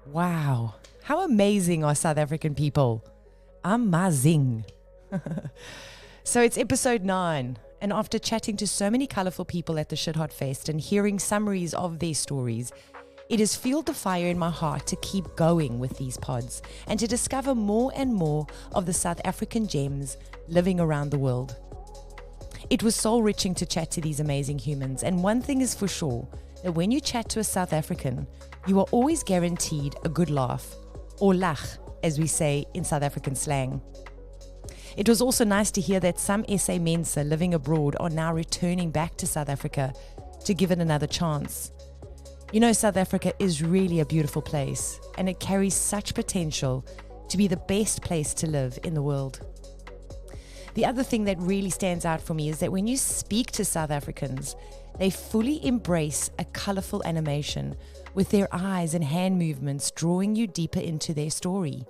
Wow, how amazing are South African people. Amazing. So it's episode 9, and after chatting to so many colourful people at the Shithot Fest and hearing summaries of their stories, it has fueled the fire in my heart to keep going with these pods and to discover more and more of the South African gems living around the world. It was soul-enriching to chat to these amazing humans, and one thing is for sure, that when you chat to a South African, you are always guaranteed a good laugh, or lach, as we say in South African slang. It was also nice to hear that some SA Mensa living abroad are now returning back to South Africa to give it another chance. You know, South Africa is really a beautiful place, and it carries such potential to be the best place to live in the world. The other thing that really stands out for me is that when you speak to South Africans, they fully embrace a colourful animation with their eyes and hand movements drawing you deeper into their story.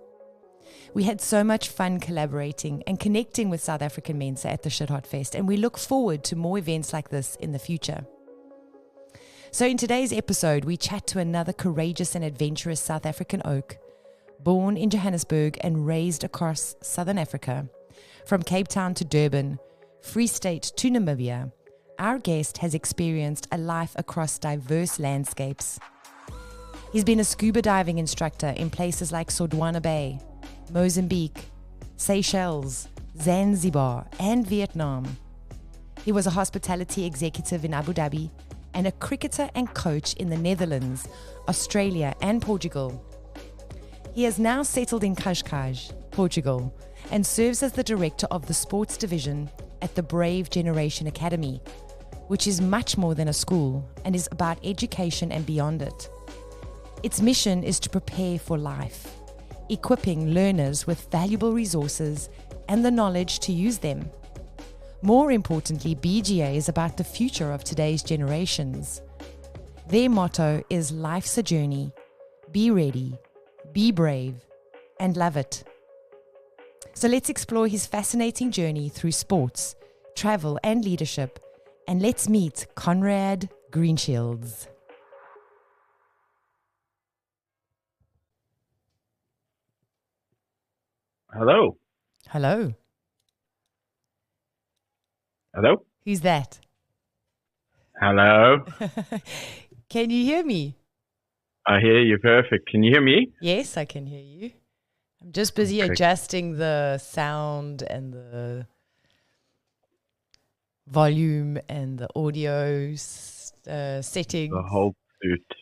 We had so much fun collaborating and connecting with South African Mensa at the Shithot Fest, and we look forward to more events like this in the future. So in today's episode, we chat to another courageous and adventurous South African Oke, born in Johannesburg and raised across Southern Africa. From Cape Town to Durban, Free State to Namibia, our guest has experienced a life across diverse landscapes. He's been a scuba diving instructor in places like Sodwana Bay, Mozambique, Seychelles, Zanzibar, and Vietnam. He was a hospitality executive in Abu Dhabi and a cricketer and coach in the Netherlands, Australia, and Portugal. He has now settled in Cascais, Portugal, and serves as the director of the sports division at the Brave Generation Academy, which is much more than a school and is about education and beyond it. Its mission is to prepare for life, equipping learners with valuable resources and the knowledge to use them. More importantly, BGA is about the future of today's generations. Their motto is life's a journey, be ready, be brave, and love it. So let's explore his fascinating journey through sports, travel, and leadership, and let's meet Conrad Greenshields. Hello. Hello. Hello? Who's that? Hello. Can you hear me? I hear you perfect. Can you hear me? Yes, I can hear you. I'm just busy adjusting the sound and the volume and the audio settings. The whole suit.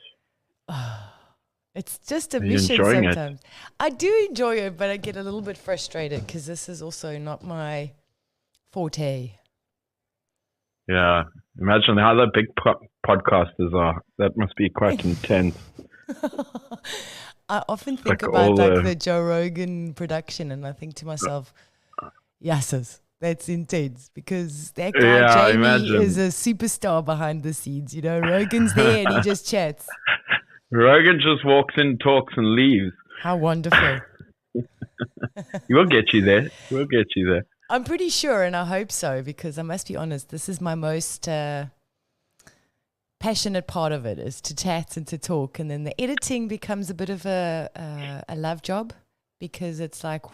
It's just a Are you mission enjoying sometimes. I do enjoy it, but I get a little bit frustrated because this is also not my forte. Yeah. Imagine how the big podcasters are. That must be quite intense. I often think like about all the Joe Rogan production, and I think to myself, Yussus, that's intense, because that guy Jamie is a superstar behind the scenes. You know, Rogan's there and he just chats. Rogan just walks in, talks, and leaves. How wonderful. We'll get you there. We'll get you there. I'm pretty sure, and I hope so, because I must be honest, this is my most passionate part of it, is to chat and to talk, and then the editing becomes a bit of a love job, because it's like,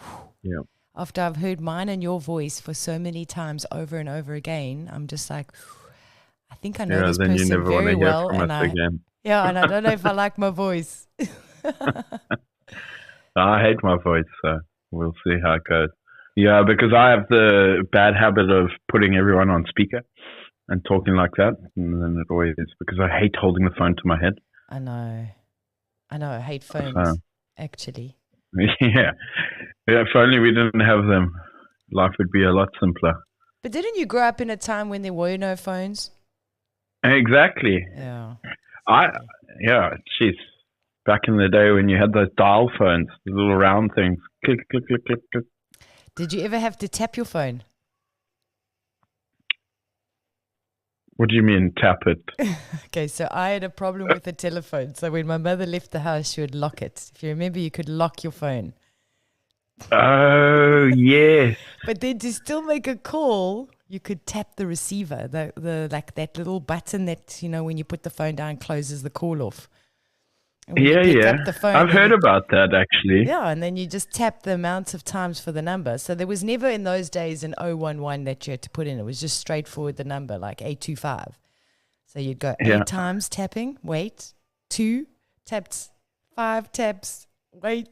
whew, after I've heard mine and your voice for so many times over and over again, I'm just like, whew, I think I know this then person you never very want to hear well, from and us again. and I don't know if I like my voice. I hate my voice, so we'll see how it goes. Yeah, because I have the bad habit of putting everyone on speaker and talking like that, and then it always is because I hate holding the phone to my head. I know. I hate phones, actually. Yeah. If only we didn't have them, life would be a lot simpler. But didn't you grow up in a time when there were no phones? Exactly. Yeah. Jeez. Back in the day when you had those dial phones, the little round things, click, click, click, click, click. Did you ever have to tap your phone? What do you mean, tap it? Okay, so I had a problem with the telephone. So when my mother left the house, she would lock it. If you remember, you could lock your phone. Oh, yes. But then to still make a call, you could tap the receiver, the like that little button that, you know, when you put the phone down, closes the call off. And when you pick up the phone, I've heard about that actually. Yeah, and then you just tap the amount of times for the number. So there was never in those days an 011 that you had to put in. It was just straightforward the number, like 825. So you'd go 8 times tapping, wait, 2 taps, 5 taps, wait.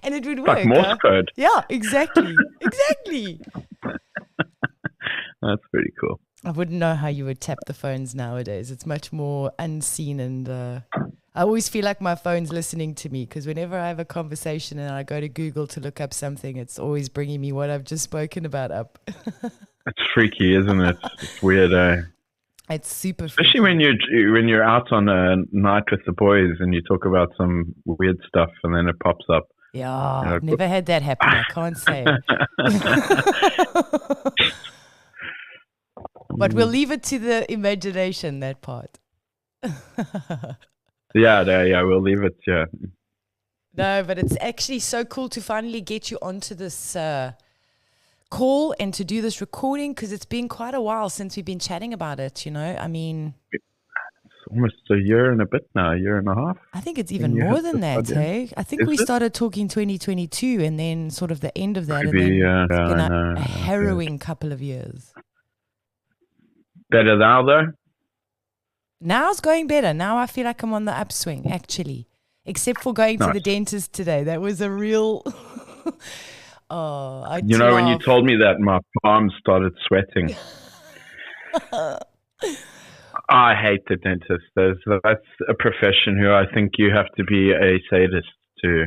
And it would work. Like Morse code. Yeah, exactly. Exactly. That's pretty cool. I wouldn't know how you would tap the phones nowadays. It's much more unseen, and I always feel like my phone's listening to me, because whenever I have a conversation and I go to Google to look up something, it's always bringing me what I've just spoken about up. It's freaky, isn't it? It's weird, eh? It's super Especially freaky. when you're out on a night with the boys and you talk about some weird stuff and then it pops up. Yeah, I've never had that happen. I can't say it. But we'll leave it to the imagination, that part. Yeah, we'll leave it, yeah. No, but it's actually so cool to finally get you onto this call and to do this recording, because it's been quite a while since we've been chatting about it, you know. I mean, it's almost a year and a bit now, a year and a half. I think it's even more than that, hey? I think we started talking 2022 and then sort of the end of that. Maybe, and then it's been a harrowing couple of years. Better now, though? Now it's going better. Now I feel like I'm on the upswing, actually. Except for going to the dentist today. That was a real... when you told me that, my palms started sweating. I hate the dentist. That's a profession who I think you have to be a sadist to.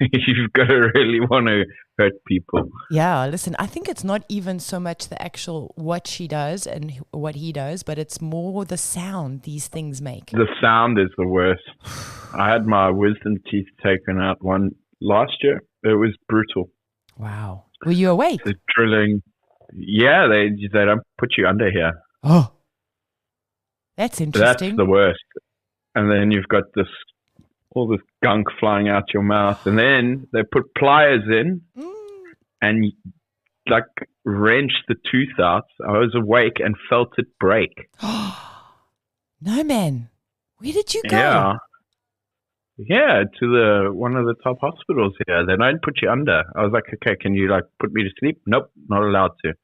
You've got to really want to hurt people. Yeah, listen, I think it's not even so much the actual what she does and what he does, but it's more the sound these things make. The sound is the worst. I had my wisdom teeth taken out one last year. It was brutal. Wow. Were you awake? The drilling. Yeah, they don't put you under here. Oh, that's interesting. That's the worst. And then you've got all this gunk flying out your mouth, and then they put pliers in and like wrench the tooth out. I was awake and felt it break. No, man. Where did you go? Yeah, to one of the top hospitals here. They don't put you under. I was like, okay, can you like put me to sleep? Nope, not allowed to.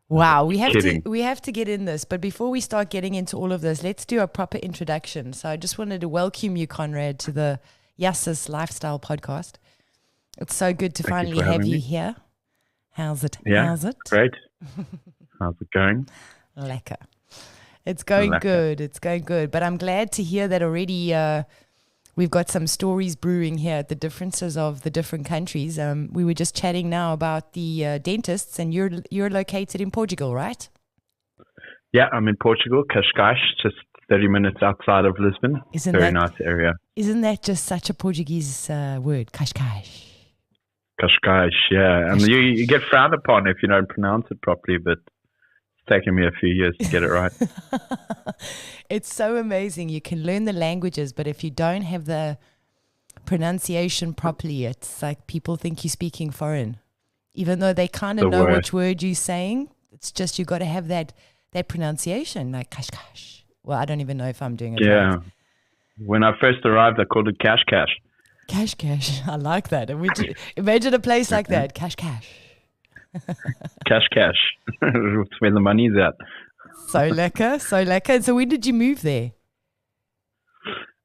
Wow, we have to get in this. But before we start getting into all of this, let's do a proper introduction. So I just wanted to welcome you, Conrad, to the Yussus Lifestyle Podcast. It's so good to finally have you here. How's it? Yeah, how's it? Great. How's it going? Lekker. It's going good. It's going good. But I'm glad to hear that already. We've got some stories brewing here at the differences of the different countries. We were just chatting now about the dentists, and you're located in Portugal, right? Yeah, I'm in Portugal, Cascais, just 30 minutes outside of Lisbon. Very nice area. Isn't that just such a Portuguese word, Cascais? Cascais, yeah. And you get frowned upon if you don't pronounce it properly, but it's taken me a few years to get it right. It's so amazing. You can learn the languages, but if you don't have the pronunciation properly, it's like people think you're speaking foreign. Even though they kind of know which word you're saying, it's just you got to have that pronunciation, like Cascais. Well, I don't even know if I'm doing it right. Yeah. When I first arrived, I called it Cascais. Cascais. I like that. And imagine a place like that, Cascais. Cascais. It's where the money's at. So lekker, so lekker. So when did you move there?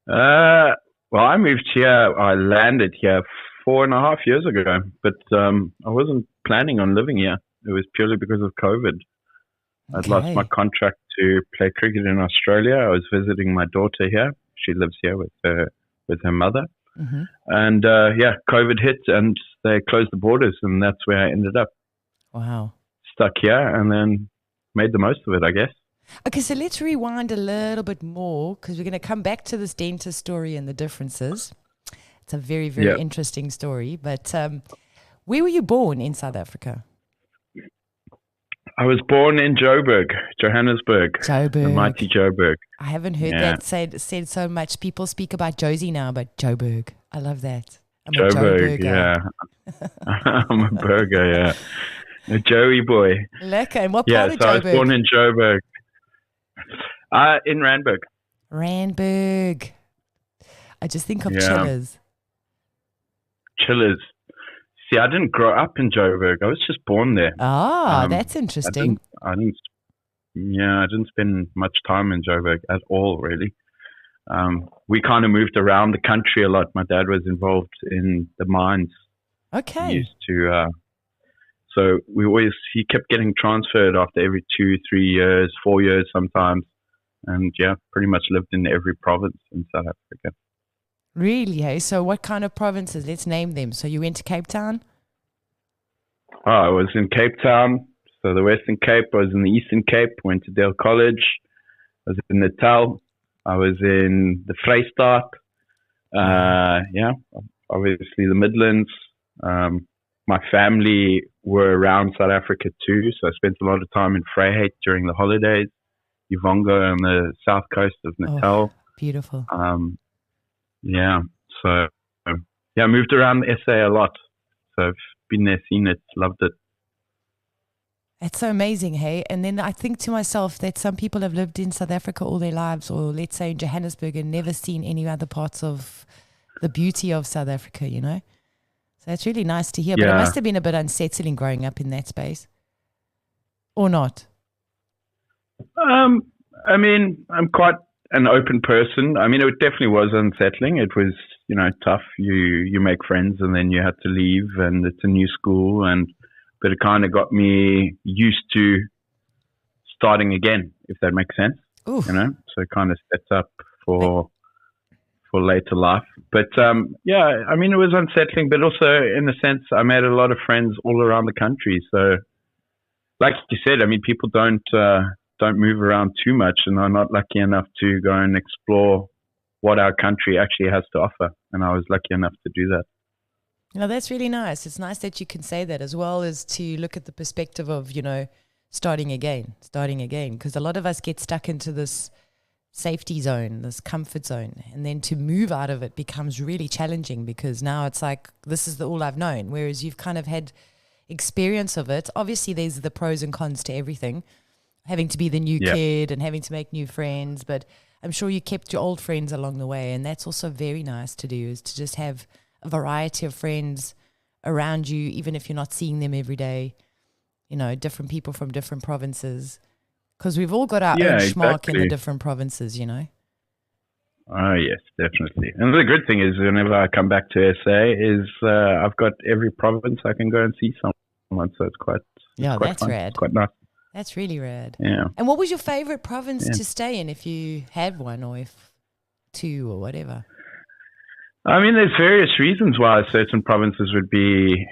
Well, I moved here. I landed here 4.5 years ago, but I wasn't planning on living here. It was purely because of COVID. I'd lost my contract to play cricket in Australia. I was visiting my daughter here. She lives here with her mother. Mm-hmm. And COVID hit and they closed the borders, and that's where I ended up. Wow. Stuck here and then made the most of it, I guess. Okay, so let's rewind a little bit more, because we're going to come back to this dentist story and the differences. It's a very, very interesting story. But where were you born in South Africa? I was born in Johannesburg. The mighty Joburg. I haven't heard that said so much. People speak about Josie now, but Joburg. I love that. I'm a Joburger. Yeah. I'm a burger, yeah. A Joey boy. Lekker. And what part of Joburg? I was born in Joburg. In Randburg. Randburg. I just think of Yeah. chillers. Chillers. See, I didn't grow up in Joburg. I was just born there. That's interesting. I didn't spend much time in Joburg at all, really. We kind of moved around the country a lot. My dad was involved in the mines. Okay. He used to, so he kept getting transferred after every 2, 3 years, 4 years sometimes. And yeah, pretty much lived in every province in South Africa. Really, hey? So what kind of provinces? Let's name them. So you went to Cape Town? Oh, I was in Cape Town, so the Western Cape. I was in the Eastern Cape, went to Dale College. I was in Natal. I was in the Vrystaat. Obviously the Midlands. My family were around South Africa too, so I spent a lot of time in Vryheid during the holidays. Uvongo on the south coast of Natal. Oh, beautiful. I moved around SA a lot. So I've been there, seen it, loved it. It's so amazing, hey? And then I think to myself that some people have lived in South Africa all their lives, or let's say in Johannesburg, and never seen any other parts of the beauty of South Africa, you know? So it's really nice to hear. But it must have been a bit unsettling growing up in that space. Or not? I mean, I'm quite an open person. I mean, it definitely was unsettling. It was, tough. You make friends and then you had to leave, and it's a new school, but it kind of got me used to starting again, if that makes sense. Oof. So it kind of sets up for later life. But I mean, it was unsettling, but also in a sense, I made a lot of friends all around the country. So, like you said, I mean, people don't move around too much and are not lucky enough to go and explore what our country actually has to offer. And I was lucky enough to do that. That's really nice. It's nice that you can say that, as well as to look at the perspective of, starting again. Because a lot of us get stuck into this safety zone, this comfort zone. And then to move out of it becomes really challenging, because now it's like, this is all I've known. Whereas you've kind of had experience of it. Obviously, there's the pros and cons to everything. Having to be the new kid and having to make new friends. But I'm sure you kept your old friends along the way. And that's also very nice to do, is to just have a variety of friends around you, even if you're not seeing them every day, different people from different provinces, because we've all got our own schmark in the different provinces, Oh, yes, definitely. And the good thing is, whenever I come back to SA, I've got every province I can go and see someone, so it's quite that's fun. rad. It's quite nice. That's really rad. Yeah. And what was your favorite province to stay in, if you had one, or if two, or whatever? I mean, there's various reasons why certain provinces would be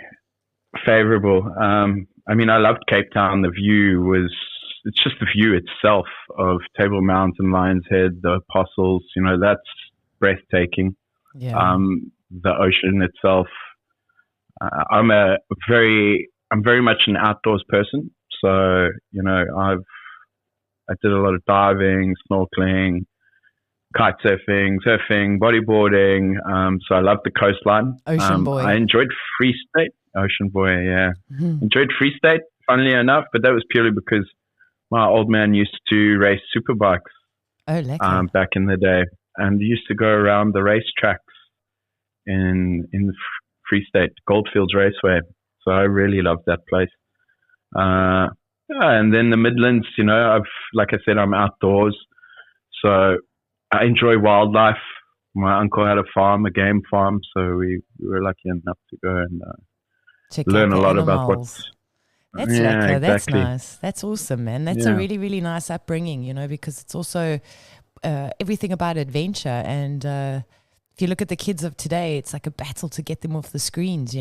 favorable. I mean, I loved Cape Town. It's just the view itself of Table Mountain, Lion's Head, the Apostles, that's breathtaking. Yeah. The ocean itself. I'm very much an outdoors person. So, I did a lot of diving, snorkeling, kite surfing, bodyboarding. So I loved the coastline. Ocean boy. I enjoyed Free State. Ocean boy, yeah. Mm-hmm. Enjoyed Free State, funnily enough, but that was purely because my old man used to race superbikes back in the day, and used to go around the racetracks in the Free State, Goldfields Raceway. So I really loved that place. And then the Midlands, like I said, I'm outdoors. So I enjoy wildlife. My uncle had a game farm, so we were lucky enough to go and learn a lot about what's... That's lekker. That's nice. That's awesome, man. That's a really, really nice upbringing, because it's also everything about adventure. And if you look at the kids of today, it's like a battle to get them off the screens,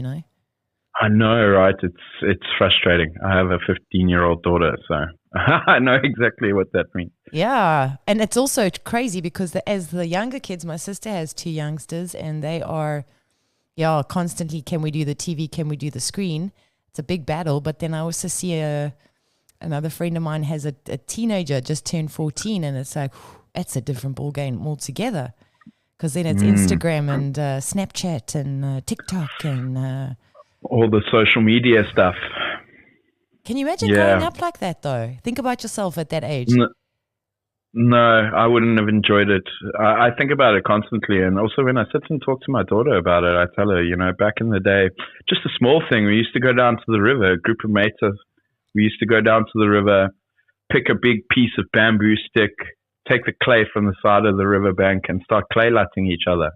I know, right? It's frustrating. I have a 15-year-old daughter, so I know exactly what that means. Yeah, and it's also crazy because as the younger kids, my sister has 2 youngsters, and they are, constantly, can we do the TV? Can we do the screen? It's a big battle. But then I also see another friend of mine has a teenager, just turned 14, and it's like, that's a different ball game altogether. Because then it's Instagram and Snapchat and TikTok and... all the social media stuff. Can you imagine growing up like that, though? Think about yourself at that age. No, I wouldn't have enjoyed it. I think about it constantly, and also when I sit and talk to my daughter about it, I tell her, back in the day, just a small thing. We used to go down to the river, a group of mates. We used to go down to the river, pick a big piece of bamboo stick, take the clay from the side of the riverbank, and start clay lighting each other.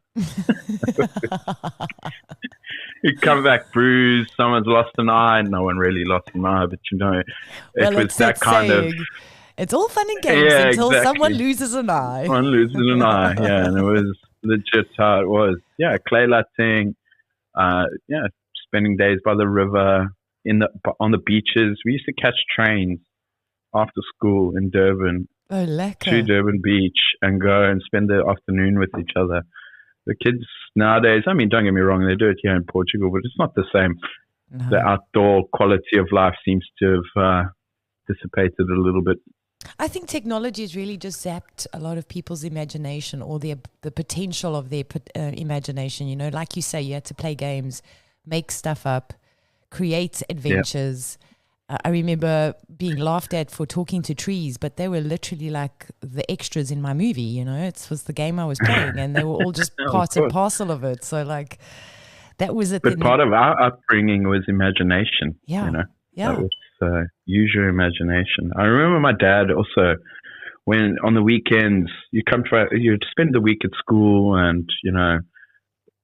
You come back bruised. Someone's lost an eye. No one really lost an eye, but it was that kind of. It's all fun and games until someone loses an eye. Someone loses an eye, yeah, and it was legit how it was. Yeah, clay lighting, spending days by the river, on the beaches. We used to catch trains after school in Durban to Durban Beach and go and spend the afternoon with each other. The kids nowadays, I mean, don't get me wrong, they do it here in Portugal, but it's not the same. No. The outdoor quality of life seems to have dissipated a little bit. I think technology has really just zapped a lot of people's imagination, or the potential of their imagination. Like you say, you had to play games, make stuff up, create adventures. Yeah. I remember being laughed at for talking to trees, but they were literally like the extras in my movie. It was the game I was playing, and they were all just part and parcel of it. So that was it. But part of our upbringing was imagination. Yeah. Yeah. That was use your imagination. I remember my dad also, when on the weekends you'd spend the week at school, and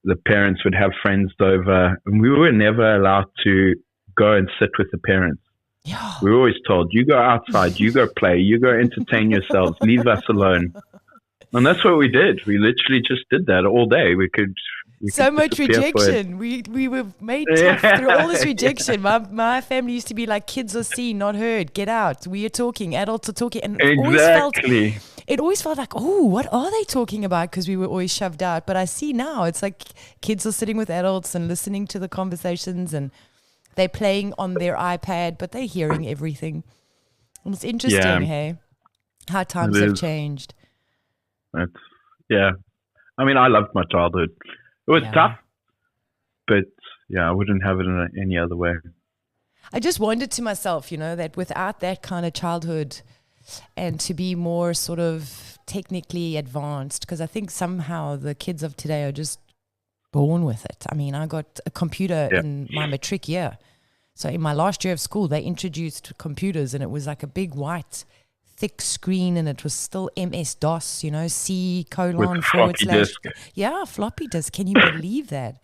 the parents would have friends over, and we were never allowed to go and sit with the parents. Yeah. We were always told, you go outside, you go play, you go entertain yourselves, leave us alone. And that's what we did. We literally just did that all day. We could so much rejection. We were made tough through all this rejection. My family used to be like, kids are seen, not heard. Get out. We are talking. Adults are talking. And it always felt like, oh, what are they talking about? Because we were always shoved out. But I see now, it's like kids are sitting with adults and listening to the conversations, and they're playing on their iPad, but they're hearing everything. And it's interesting, hey, how times have changed. I mean, I loved my childhood. It was tough, but I wouldn't have it in any other way. I just wondered to myself, that without that kind of childhood, and to be more sort of technically advanced, because I think somehow the kids of today are just born with it. I mean, I got a computer in my matric year. So in my last year of school, they introduced computers, and it was like a big white thick screen, and it was still MS-DOS, C:// disk. Yeah, floppy disk. Can you believe that?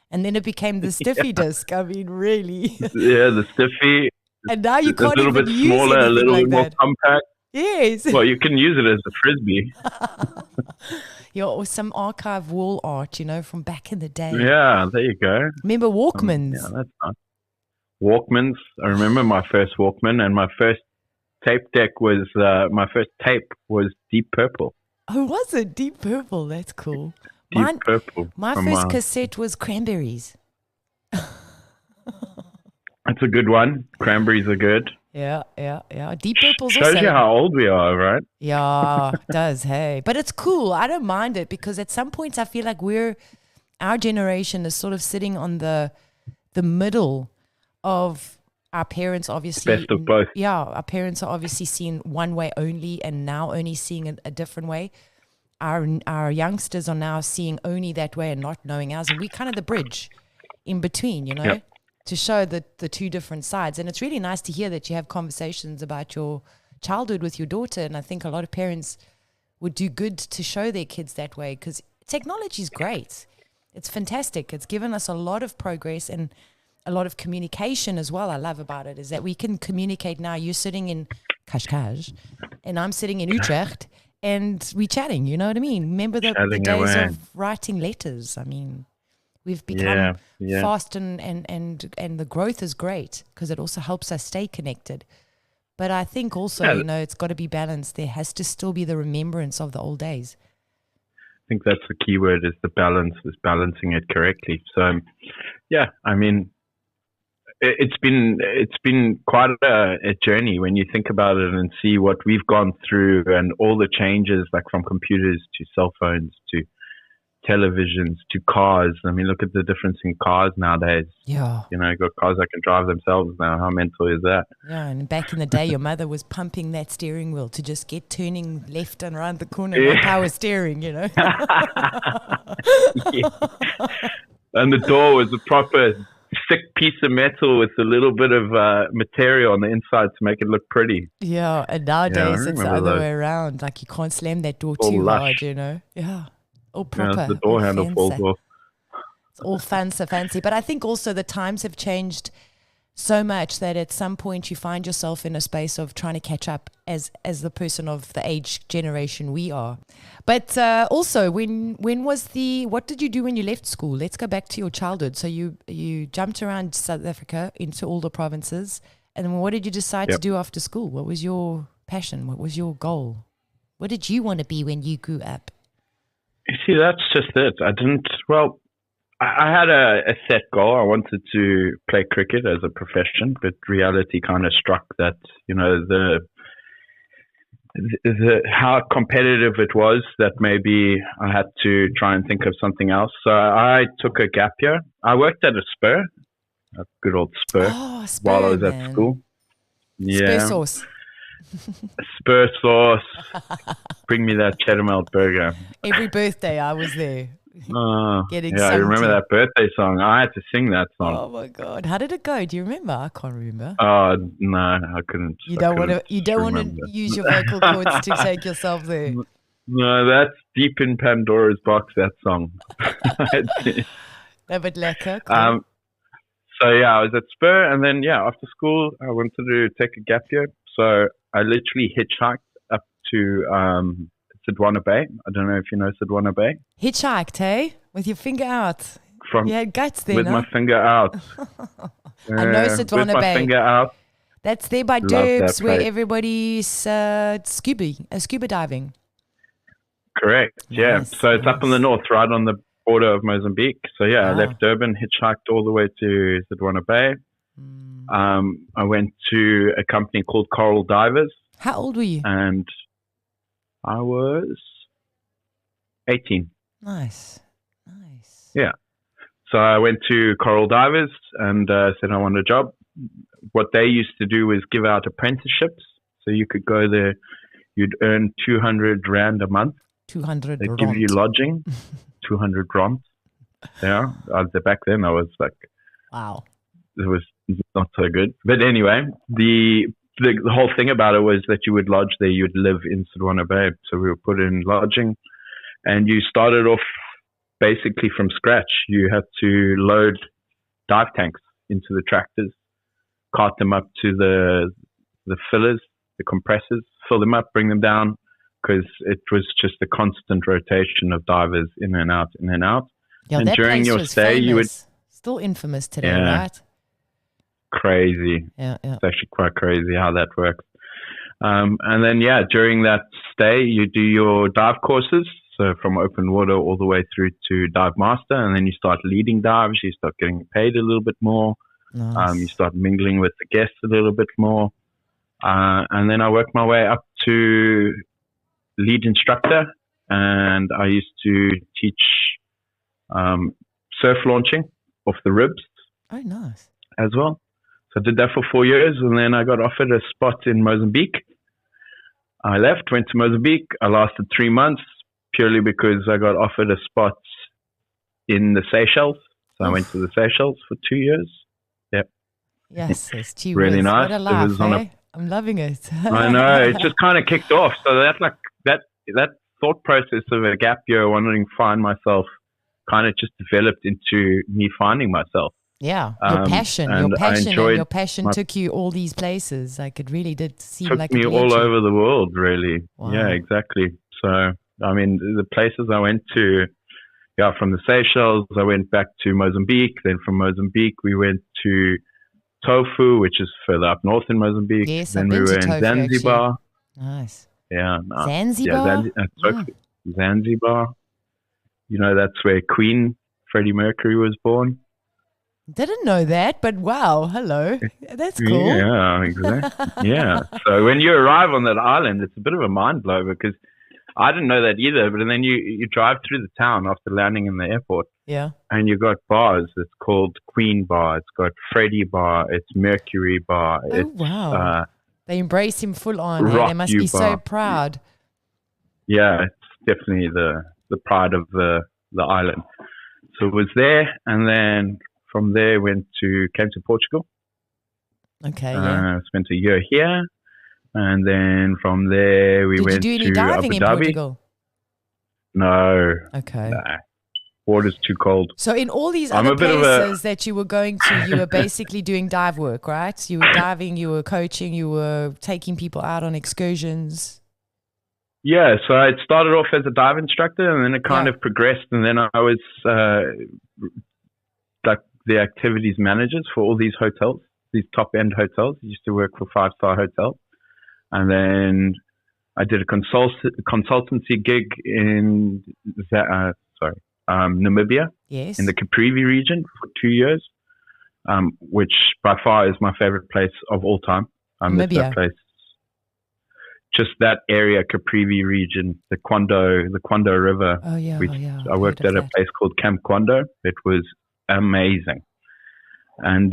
And then it became the stiffy disk. I mean, really. Yeah, the stiffy. And now you can't even use a little bit smaller, a little like more that. compact. Yes. Well, you can use it as a frisbee. Or some archive wall art, from back in the day. Yeah, there you go. Remember Walkmans? That's nice. Walkmans. I remember my first Walkman, and my first tape deck was, my first tape was Deep Purple. Oh, was it? Deep Purple. That's cool. Deep Purple. My first cassette was Cranberries. That's a good one. Cranberries are good. Yeah. Deep Purple's shows also. You how old we are, right? Yeah, it does, hey. But it's cool. I don't mind it, because at some points I feel like our generation is sort of sitting on the middle of our parents, obviously. Best of both. Yeah, our parents are obviously seeing one way only, and now only seeing a different way. Our youngsters are now seeing only that way and not knowing ours. And we're kind of the bridge in between, to show the two different sides. And it's really nice to hear that you have conversations about your childhood with your daughter. And I think a lot of parents would do good to show their kids that way, because technology is great. It's fantastic. It's given us a lot of progress and a lot of communication as well. I love about it is that we can communicate now. You're sitting in Cascais and I'm sitting in Utrecht, and we're chatting, you know what I mean? Remember the days of writing letters? I mean, we've become fast, and the growth is great, because it also helps us stay connected. But I think also, it's got to be balanced. There has to still be the remembrance of the old days. I think that's the key word, is the balance, is balancing it correctly. So, I mean, it's been quite a journey when you think about it and see what we've gone through, and all the changes, like from computers to cell phones to televisions to cars. I mean, look at the difference in cars nowadays. Yeah. You know, you've got cars that can drive themselves now. How mental is that? Yeah, and back in the day, your mother was pumping that steering wheel to just get turning left and around the corner, no power steering, you know. Yeah. And the door was a proper thick piece of metal with a little bit of material on the inside to make it look pretty. Yeah, and nowadays it's the other way around. Like you can't slam that door too hard, you know. Yeah, all proper. The door handle falls off. It's all fancy, fancy. But I think also the times have changed so much that at some point you find yourself in a space of trying to catch up as the person of the age generation we are. But also, what did you do when you left school? Let's go back to your childhood. So you jumped around South Africa into all the provinces. And then what did you decide to do after school? What was your passion? What was your goal? What did you want to be when you grew up? You see, that's just it. I had a set goal. I wanted to play cricket as a profession, but reality kind of struck that, you know, the how competitive it was, that maybe I had to try and think of something else. So I took a gap year. I worked at a Spur, a good old Spur, while I was at school. Yeah. Spur sauce. Spur sauce. Bring me that cheddar melt burger. Every birthday I was there. I remember that birthday song. I had to sing that song. Oh my God, how did it go? Do you remember? I can't remember. Oh no, I couldn't. You don't want to use your vocal cords to take yourself there. No, that's deep in Pandora's box. That song. No, but lekker. Cool. So yeah, I was at Spur, and then after school I wanted to take a gap year. So I literally hitchhiked up to Sodwana Bay. I don't know if you know Sodwana Bay. Hitchhiked, hey? With your finger out. You had guts there, with my finger out. I know Sodwana with my Bay. Finger out. That's there by Durbs, where everybody's scuba diving. Correct, yeah. Nice, so it's up in the north, right on the border of Mozambique. So I left Durban, hitchhiked all the way to Sodwana Bay. I went to a company called Coral Divers. How old were you? And I was 18. Nice. Yeah. So I went to Coral Divers and said I want a job. What they used to do was give out apprenticeships. So you could go there, you'd earn 200 Rand a month. 200 They'd give you lodging, 200 Rand. Yeah. Back then I was like, wow. It was not so good. But anyway, the whole thing about it was that you would lodge there, you'd live in Sodwana Bay. So we were put in lodging, and you started off basically from scratch. You had to load dive tanks into the tractors, cart them up to the fillers, the compressors, fill them up, bring them down, because it was just a constant rotation of divers in and out, in and out. Yeah, and during your stay, you would still infamous today, right? Crazy. Yeah. It's actually quite crazy how that works. And then, during that stay, you do your dive courses. So from open water all the way through to dive master. And then you start leading dives. You start getting paid a little bit more. Nice. You start mingling with the guests a little bit more. And then I worked my way up to lead instructor. And I used to teach surf launching off the ribs. Oh, nice. As well. So I did that for 4 years, and then I got offered a spot in Mozambique. I left, went to Mozambique. I lasted 3 months purely because I got offered a spot in the Seychelles. So I went to the Seychelles for 2 years. Yep. Yes, it's 2 really years. nice. What a laugh, I'm loving it. I know. It just kind of kicked off. So that thought process of a gap year, wanting to find myself, kind of just developed into me finding myself. Yeah, your passion took you all these places. Like it really did seem like it took me all over the world, really. Wow. Yeah, exactly. So, I mean, the places I went to, from the Seychelles, I went back to Mozambique. Then from Mozambique, we went to Tofu, which is further up north in Mozambique. Yes, then we were in Tofu, Zanzibar. Actually. Nice. Yeah. Zanzibar? Yeah, Zanzibar. You know, that's where Queen Freddie Mercury was born. Didn't know that, but wow, hello. That's cool. Yeah, exactly. Yeah. So when you arrive on that island, it's a bit of a mind blow because I didn't know that either. But then you drive through the town after landing in the airport. Yeah. And you got bars. It's called Queen Bar. It's got Freddy Bar. It's Mercury Bar. Oh, wow. They embrace him full on. Hey? They must be so proud. Yeah, it's definitely the pride of the island. So it was there, and then from there came to Portugal. Okay, spent a year here, and then from there we went to Abu Dhabi. Did you do any diving in Portugal? No. Okay. Nah. Water's too cold. So in all these other places that you were going to, you were basically doing dive work, right? You were diving, you were coaching, you were taking people out on excursions. Yeah, so I started off as a dive instructor, and then it kind of progressed, and then I was like the activities managers for all these hotels, these top-end hotels. I used to work for 5-star hotels. And then I did a consultancy gig in Namibia, in the Caprivi region for 2 years, which by far is my favorite place of all time. I miss that place. Just that area, Caprivi region, the Quando River. Oh, yeah. I worked at a place called Camp Quando. It was amazing. And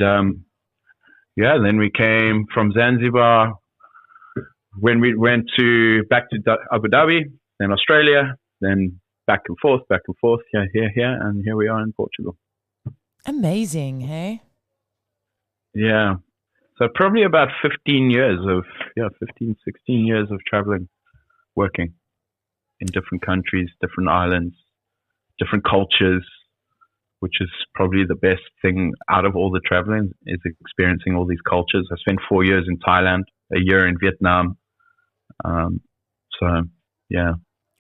then we came from Zanzibar. When we went back to Abu Dhabi, then Australia, then back and forth, here, and here we are in Portugal. Amazing, hey? Yeah. So probably about 16 years of traveling, working in different countries, different islands, different cultures, which is probably the best thing out of all the traveling, is experiencing all these cultures. I spent 4 years in Thailand, a year in Vietnam.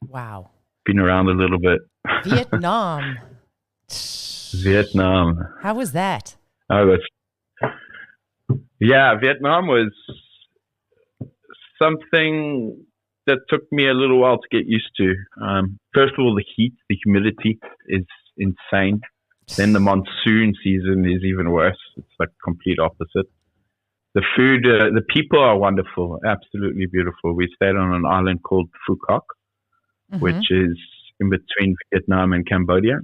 Wow. Been around a little bit. Vietnam. Vietnam. How was that? Vietnam was something that took me a little while to get used to. First of all, the heat, the humidity is insane. Then the monsoon season is even worse. It's like complete opposite. The food, the people are wonderful, absolutely beautiful. We stayed on an island called Phu Quoc, which is in between Vietnam and Cambodia.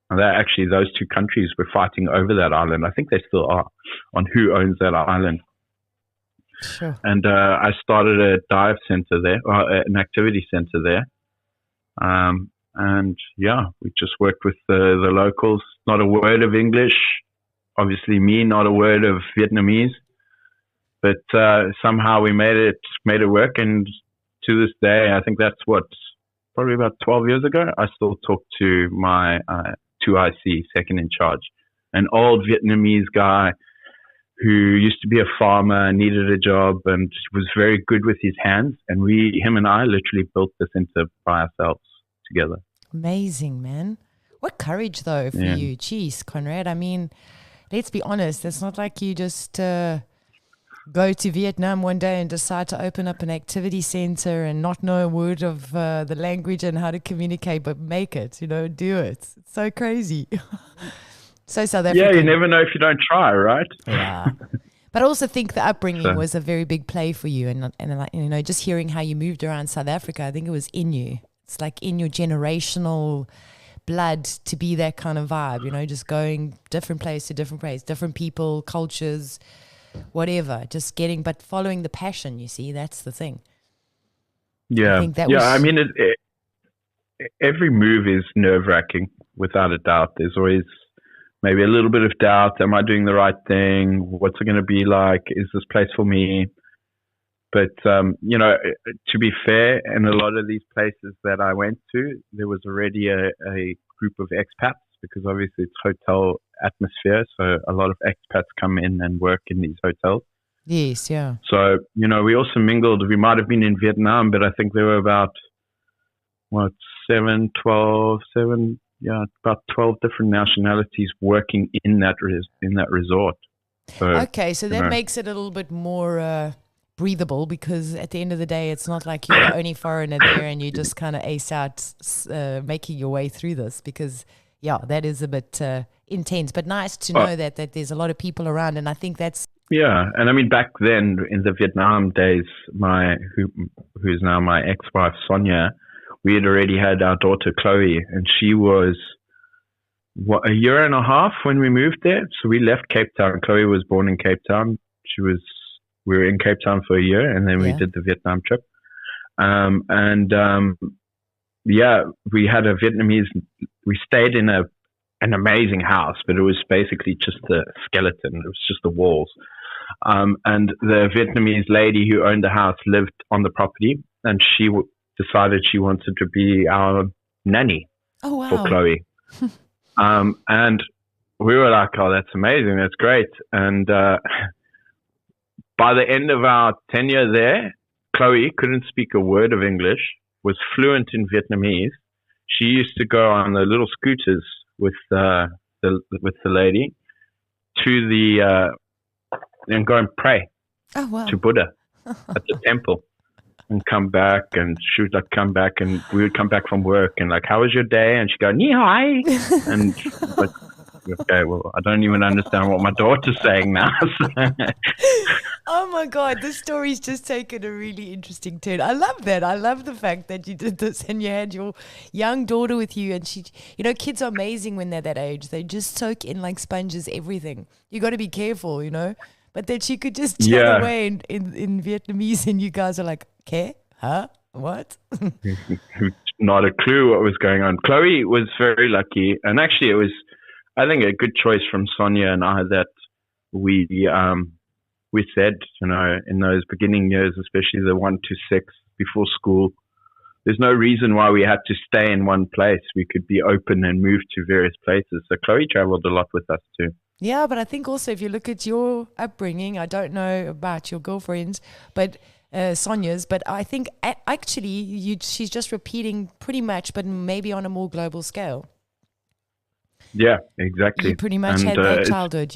And actually, those two countries were fighting over that island. I think they still are, on who owns that island. Sure. And I started a dive center there, an activity center there. We just worked with the locals. Not a word of English. Obviously, not a word of Vietnamese. But somehow we made it work. And to this day, I think that's probably about 12 years ago, I still talk to my 2IC, second in charge, an old Vietnamese guy who used to be a farmer, needed a job, and was very good with his hands. And him and I literally built this center by ourselves together. Amazing, man. What courage, though, for you. Jeez, Conrad. I mean, let's be honest. It's not like you just go to Vietnam one day and decide to open up an activity center and not know a word of the language and how to communicate, but make it, do it. It's so crazy. So South African. Yeah, you never know if you don't try, right? Yeah. But I also think the upbringing was a very big play for you. And just hearing how you moved around South Africa, I think it was in you. It's like in your generational blood to be that kind of vibe, just going different place to different place, different people, cultures, whatever, just but following the passion, you see, that's the thing. Yeah. I mean, every move is nerve-wracking, without a doubt. There's always maybe a little bit of doubt. Am I doing the right thing? What's it going to be like? Is this place for me? But, to be fair, in a lot of these places that I went to, there was already a group of expats, because obviously it's hotel atmosphere. So a lot of expats come in and work in these hotels. Yes, yeah. So, we also mingled. We might have been in Vietnam, but I think there were about, 12 different nationalities working in that resort. So, okay, so that makes it a little bit more breathable, because at the end of the day, it's not like you're the only foreigner there and you just kind of ace out making your way through this, because that is a bit intense, but nice to know that there's a lot of people around. And I think that's and I mean, back then in the Vietnam days, who's now my ex-wife Sonia, we had already had our daughter Chloe, and she was a year and a half when we moved there. So we left Cape Town. Chloe was born in Cape Town. We were in Cape Town for a year, and then we did the Vietnam trip. We had a Vietnamese. We stayed in an amazing house, but it was basically just a skeleton. It was just the walls. And the Vietnamese lady who owned the house lived on the property, and she decided she wanted to be our nanny for Chloe. And we were like, oh, that's amazing. That's great. And by the end of our tenure there, Chloe couldn't speak a word of English, was fluent in Vietnamese. She used to go on the little scooters with the lady to and go and pray to Buddha at the temple, and come back, and she would come back, and we would come back from work, and like, how was your day? And she'd go, ni hai, and like, okay, well, I don't even understand what my daughter's saying now. Oh my God, this story's just taken a really interesting turn. I love that. I love the fact that you did this and you had your young daughter with you, and she, kids are amazing when they're that age. They just soak in like sponges everything. You got to be careful, but that she could just chat away in Vietnamese, and you guys are like, okay, huh? What? Not a clue what was going on. Chloe was very lucky, and actually it was, I think, a good choice from Sonia and I that we said, in those beginning years, especially the 1 to 6 before school, there's no reason why we had to stay in one place. We could be open and move to various places. So Chloe traveled a lot with us too. Yeah, but I think also if you look at your upbringing, I don't know about your girlfriends, but Sonia's, but I think actually she's just repeating pretty much, but maybe on a more global scale. Yeah, exactly. You pretty much had that childhood,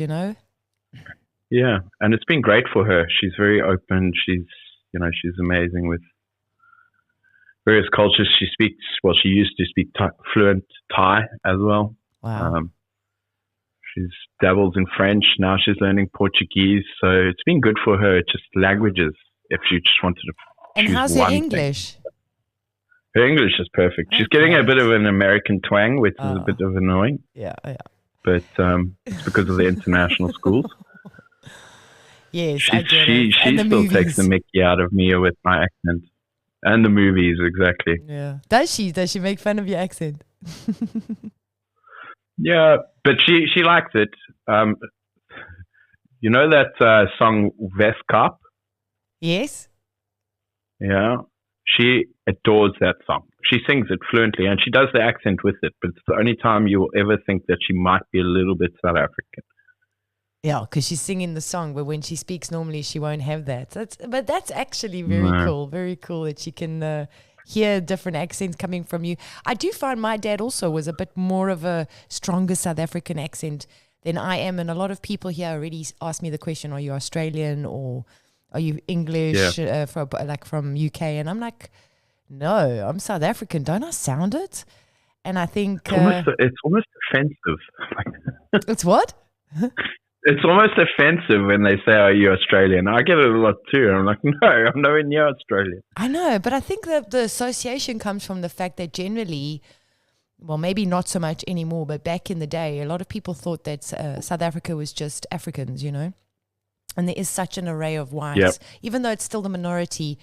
Yeah, and it's been great for her. She's very open. She's amazing with various cultures. She used to speak fluent Thai as well. Wow. She's dabbles in French. Now she's learning Portuguese. So it's been good for her, just languages, if she just wanted to And choose how's one her English? Thing. Her English is perfect. She's getting a bit of an American twang, which is a bit of annoying. Yeah. But it's because of the international schools. Yes, she still takes the mickey out of me with my accent. And the movies, exactly. Yeah. Does she? Does she make fun of your accent? Yeah, but she likes it. You know that song Vestkap? Yes. Yeah. She adores that song. She sings it fluently, and she does the accent with it, but it's the only time you will ever think that she might be a little bit South African. Yeah, because she's singing the song, but when she speaks normally, she won't have that. But that's actually very cool that she can hear different accents coming from you. I do find my dad also was a bit more of a stronger South African accent than I am, and a lot of people here already ask me the question, are you Australian or are you English from UK? And I'm like, no, I'm South African. Don't I sound it? And I think it's almost offensive. It's what? It's almost offensive when they say, are you Australian? I get it a lot too. I'm like, no, I'm nowhere near Australian. I know, but I think that the association comes from the fact that generally, well, maybe not so much anymore, but back in the day, a lot of people thought that South Africa was just Africans, and there is such an array of whites, even though it's still the minority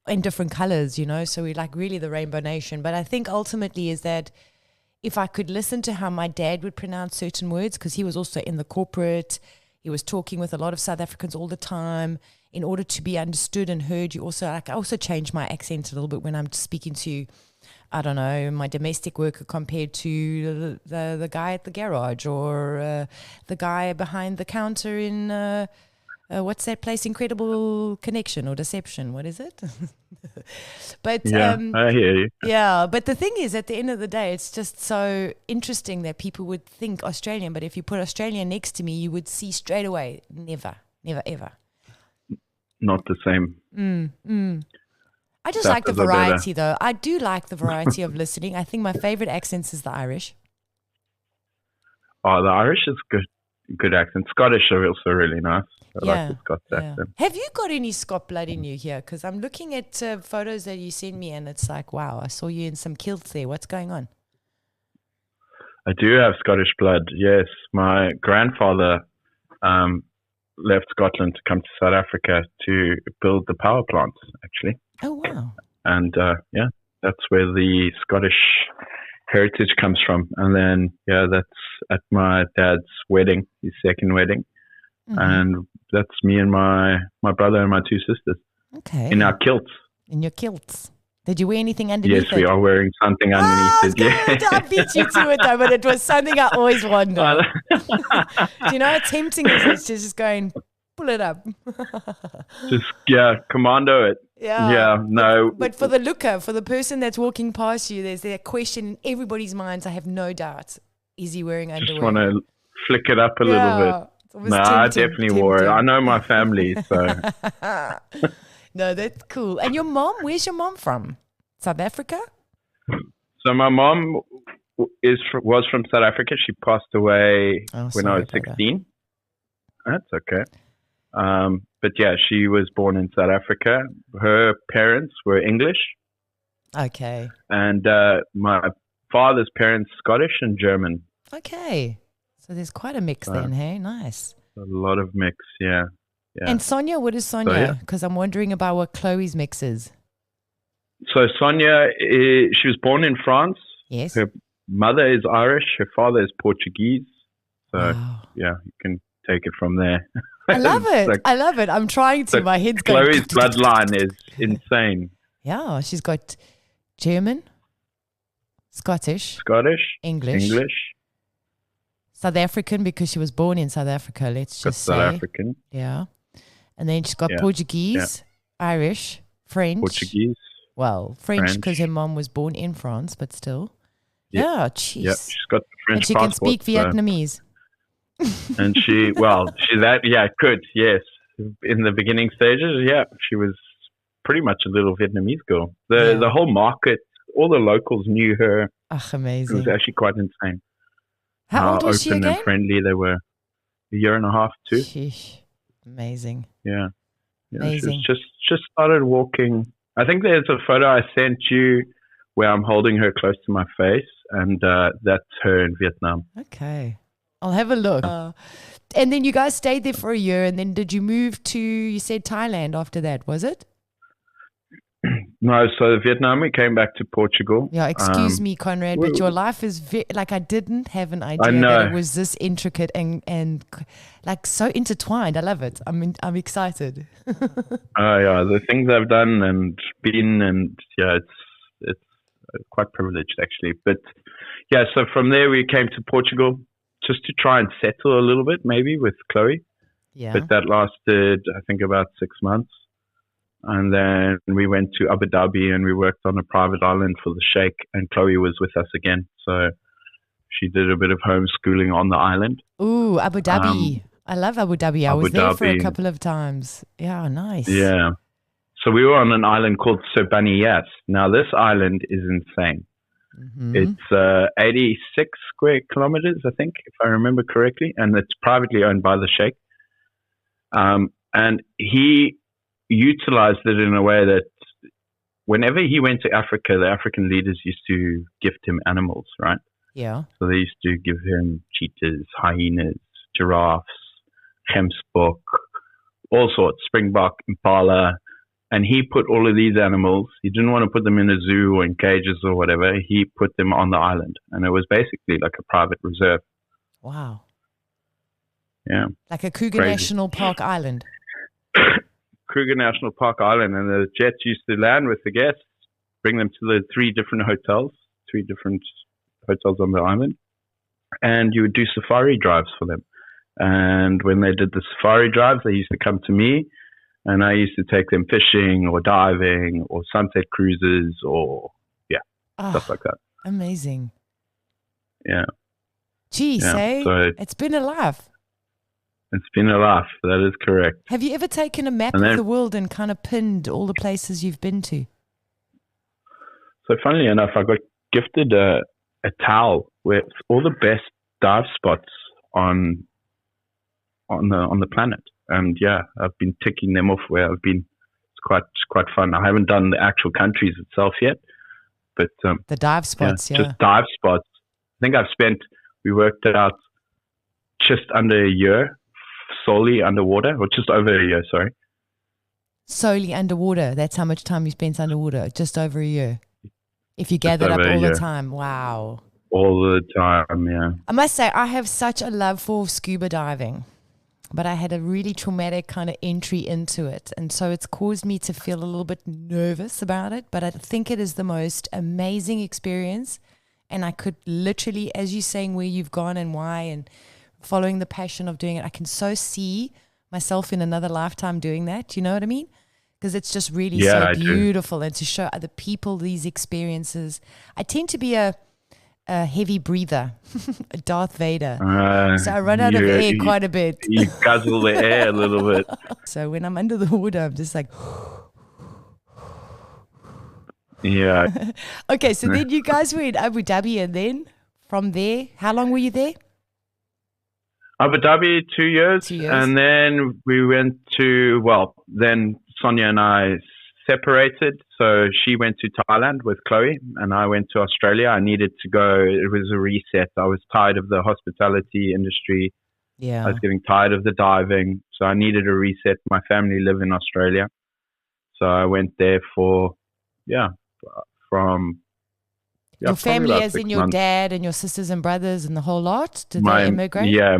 in different colors, so we're like really the rainbow nation. But I think ultimately is that if I could listen to how my dad would pronounce certain words, because he was also in the corporate, he was talking with a lot of South Africans all the time. In order to be understood and heard, I also change my accent a little bit when I'm speaking to, I don't know, my domestic worker compared to the guy at the garage or the guy behind the counter in what's that place? Incredible Connection or Deception? What is it? But I hear you. Yeah, but the thing is, at the end of the day, it's just so interesting that people would think Australian, but if you put Australian next to me, you would see straight away, never, ever. Not the same. I just like the variety, though. I do like the variety of listening. I think my favorite accents is the Irish. Oh, the Irish is good accent. Scottish are also really nice. I like the Scots accent. Have you got any Scot blood in you here? Because I'm looking at photos that you sent me, and it's like, wow, I saw you in some kilts there. What's going on? I do have Scottish blood, yes. My grandfather left Scotland to come to South Africa to build the power plants, actually. Oh, wow. And, that's where the Scottish heritage comes from. And then, that's at my dad's wedding, his second wedding. Mm-hmm. And that's me and my brother and my two sisters. Okay. In our kilts. In your kilts. Did you wear anything underneath it? Yes, we are wearing something underneath it. I beat you to it, though, but it was something I always wonder. Do you know how tempting it is to just going, pull it up? Commando it. Yeah, no. But for the looker, for the person that's walking past you, there's that question in everybody's minds, I have no doubt. Is he wearing underwear? Just want to flick it up a little bit. No, I definitely wore it. I know my family, so. No, that's cool. And your mom, where's your mom from? South Africa? So my mom was from South Africa. She passed away when I was 16. That's okay. But yeah, she was born in South Africa. Her parents were English. Okay. And my father's parents, Scottish and German. Okay. So there's quite a mix then, hey? Nice. A lot of mix, yeah. And Sonia, what is Sonia? Because I'm wondering about what Chloe's mix is. So Sonia, she was born in France. Yes. Her mother is Irish. Her father is Portuguese. So, you can take it from there. I love it. I love it. I'm trying to. My head's going. Chloe's bloodline is insane. Yeah, she's got German, Scottish, English, South African because she was born in South Africa. Let's just say South African. Yeah, and then she's got Portuguese, Irish, French. Portuguese. Well, French because her mom was born in France, but still. Yeah, jeez. Yeah, she's got the French and she can speak Vietnamese. And could, yes. In the beginning stages, she was pretty much a little Vietnamese girl. The whole market, all the locals knew her. Amazing. It was actually quite insane. How old was she again? Open and friendly they were. A year and a half, too. Sheesh. Amazing. Yeah. Amazing. She just started walking. I think there's a photo I sent you where I'm holding her close to my face, and that's her in Vietnam. Okay. I'll have a look. And then you guys stayed there for a year, and then did you move to, you said Thailand after that, was it? No, so Vietnam, we came back to Portugal. Yeah, excuse me, Conrad, but your life is I didn't have an idea that it was this intricate and like so intertwined. I love it. I'm excited. The things I've done and been, and it's quite privileged actually. But so from there we came to Portugal just to try and settle a little bit, maybe with Chloe. Yeah. But that lasted, I think, about 6 months. And then we went to Abu Dhabi and we worked on a private island for the Sheikh, and Chloe was with us again. So she did a bit of homeschooling on the island. Ooh, Abu Dhabi. I love Abu Dhabi. I was there for a couple of times. Yeah, nice. Yeah. So we were on an island called Sodwana. Now, this island is insane. Mm-hmm. It's 86 square kilometers, I think, if I remember correctly. And it's privately owned by the Sheikh. And he utilized it in a way that whenever he went to Africa, the African leaders used to gift him animals, right? Yeah. So they used to give him cheetahs, hyenas, giraffes, gemsbok, all sorts, springbok, impala. And he put all of these animals, he didn't want to put them in a zoo or in cages or whatever. He put them on the island. And it was basically like a private reserve. Wow. Yeah. Like a Kruger National Park island. Kruger National Park Island, and the jets used to land with the guests, bring them to the three different hotels on the island, and you would do safari drives for them. And when they did the safari drives, they used to come to me, and I used to take them fishing or diving or sunset cruises or stuff like that. Amazing. Yeah. Geez, so it's been a laugh. It's been a laugh. That is correct. Have you ever taken a map of the world and kind of pinned all the places you've been to? So funnily enough, I got gifted a towel with all the best dive spots on the planet. and I've been ticking them off where I've been. It's quite fun. I haven't done the actual countries itself yet, but the dive spots, just dive spots. I think we worked it out just under a year solely underwater, or just over a year, sorry. Solely underwater. That's how much time you spent underwater, just over a year. If you gathered up all the time. Wow. All the time, yeah. I must say, I have such a love for scuba diving, but I had a really traumatic kind of entry into it. And so it's caused me to feel a little bit nervous about it, but I think it is the most amazing experience. And I could literally, as you're saying, where you've gone and why, and following the passion of doing it, I can so see myself in another lifetime doing that. You know what I mean? Because it's just really so beautiful. And to show other people these experiences. I tend to be a heavy breather, a Darth Vader. So I run out of air quite a bit. You guzzle the air a little bit. So when I'm under the water, I'm just like... Yeah. Okay, so then you guys were in Abu Dhabi, and then from there, how long were you there? Abu Dhabi, 2 years. 2 years. And then we went to, then Sonia and I separated. So she went to Thailand with Chloe, and I went to Australia. I needed to go. It was a reset. I was tired of the hospitality industry. Yeah. I was getting tired of the diving. So I needed a reset. My family live in Australia. So I went there for, your family as in your months. Dad and your sisters and brothers and the whole lot? Did they immigrate? Yeah,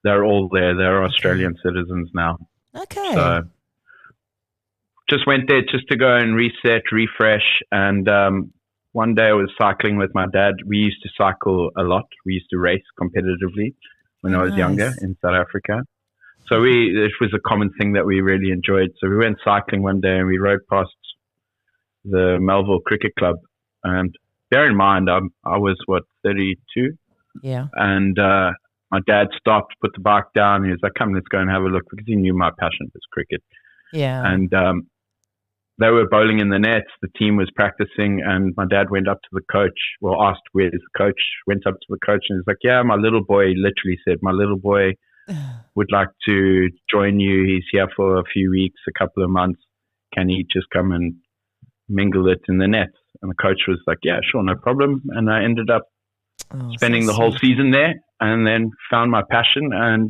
they're all there. They're Australian citizens now. Okay. So just went there just to go and reset, refresh. And one day I was cycling with my dad. We used to cycle a lot. We used to race competitively when I was younger in South Africa. So it was a common thing that we really enjoyed. So we went cycling one day and we rode past the Melville Cricket Club. And bear in mind, I was, 32? Yeah. And my dad stopped, put the bike down. He was like, come, let's go and have a look, because he knew my passion was cricket. Yeah. And they were bowling in the nets. The team was practicing, and my dad went up to the coach, asked where's the coach, went up to the coach, and he's like, yeah, my little boy, literally said, my little boy would like to join you. He's here for a few weeks, a couple of months. Can he just come and mingle it in the nets? And the coach was like, yeah, sure, no problem. And I ended up spending the whole season there, and then found my passion and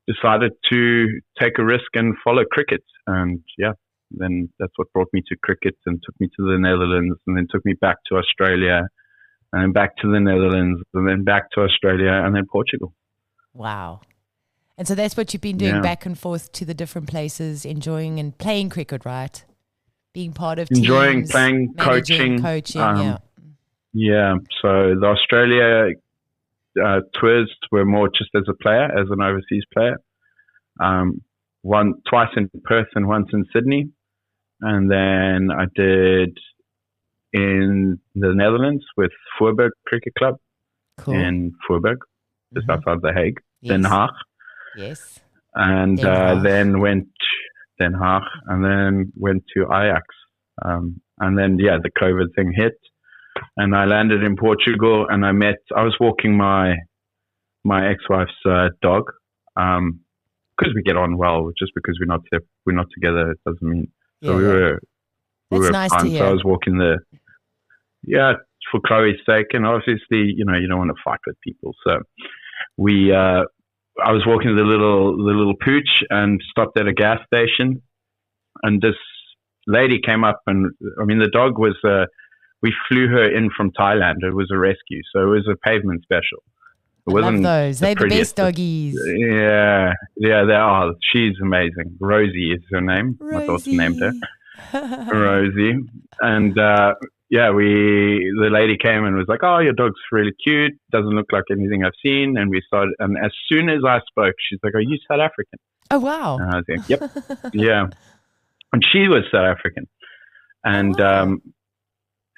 decided to take a risk and follow cricket. And then that's what brought me to cricket and took me to the Netherlands, and then took me back to Australia, and then back to the Netherlands, and then back to Australia, and then Portugal. Wow. And so that's what you've been doing, back and forth to the different places, enjoying and playing cricket, right? Being part of enjoying teams, playing, coaching. Yeah. So the Australia tours were more just as a player, as an overseas player. Twice in Perth and once in Sydney. And then I did in the Netherlands with Voorburg Cricket Club in Voorburg, just outside The Hague, Den Haag. Yes. And then went Den Haag, and then went to Ajax. And then, the COVID thing hit, and I landed in Portugal, and I was walking my ex-wife's dog, because we get on well. Just because we're not together, it doesn't mean. So we were nice fine. To hear. So I was walking for Chloe's sake, and obviously, you don't want to fight with people. So I was walking the little pooch and stopped at a gas station, and this lady came up, and the dog was we flew her in from Thailand. It was a rescue, so it was a pavement special. I love those. They're the best doggies. Yeah, they are. She's amazing. Rosie is her name. Rosie. My daughter named her Rosie. And the lady came and was like, "Oh, your dog's really cute. Doesn't look like anything I've seen." And we started. And as soon as I spoke, she's like, "Are you South African?" Oh wow! And I was like, "Yep, yeah." And she was South African, and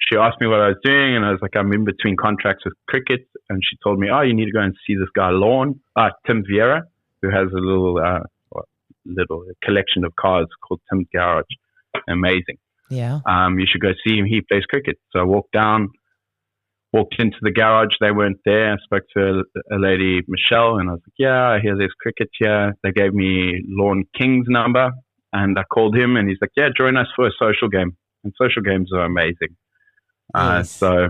she asked me what I was doing, and I was like, I'm in between contracts with cricket. And she told me, oh, you need to go and see this guy, Tim Vieira, who has a little collection of cars called Tim's Garage. Amazing. Yeah. You should go see him. He plays cricket. So I walked down, walked into the garage. They weren't there. I spoke to a lady, Michelle, and I was like, yeah, I hear there's cricket here. They gave me Lorne King's number, and I called him, and he's like, yeah, join us for a social game. And social games are amazing. Yes. So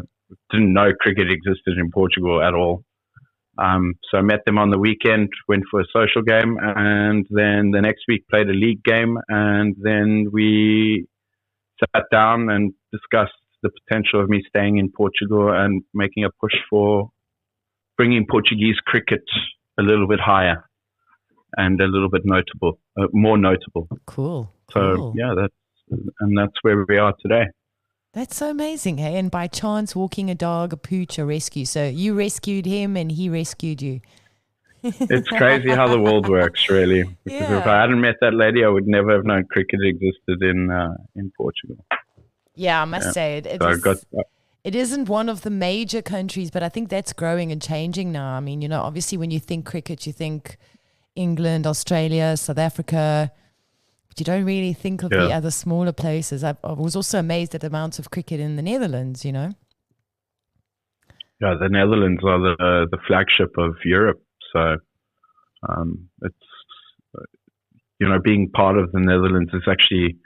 didn't know cricket existed in Portugal at all. So I met them on the weekend, went for a social game, and then the next week played a league game, and then we sat down and discussed the potential of me staying in Portugal and making a push for bringing Portuguese cricket a little bit higher and a little bit more notable. Cool. So yeah, that's where we are today. That's so amazing, hey? And by chance, walking a dog, a pooch, a rescue. So you rescued him and he rescued you. It's crazy how the world works, really. Because if I hadn't met that lady, I would never have known cricket existed in Portugal. Yeah, I must say it. It isn't one of the major countries, but I think that's growing and changing now. I mean, obviously when you think cricket, you think England, Australia, South Africa. But you don't really think of the other smaller places. I was also amazed at the amounts of cricket in the Netherlands, Yeah, the Netherlands are the flagship of Europe. So it's, being part of the Netherlands is actually,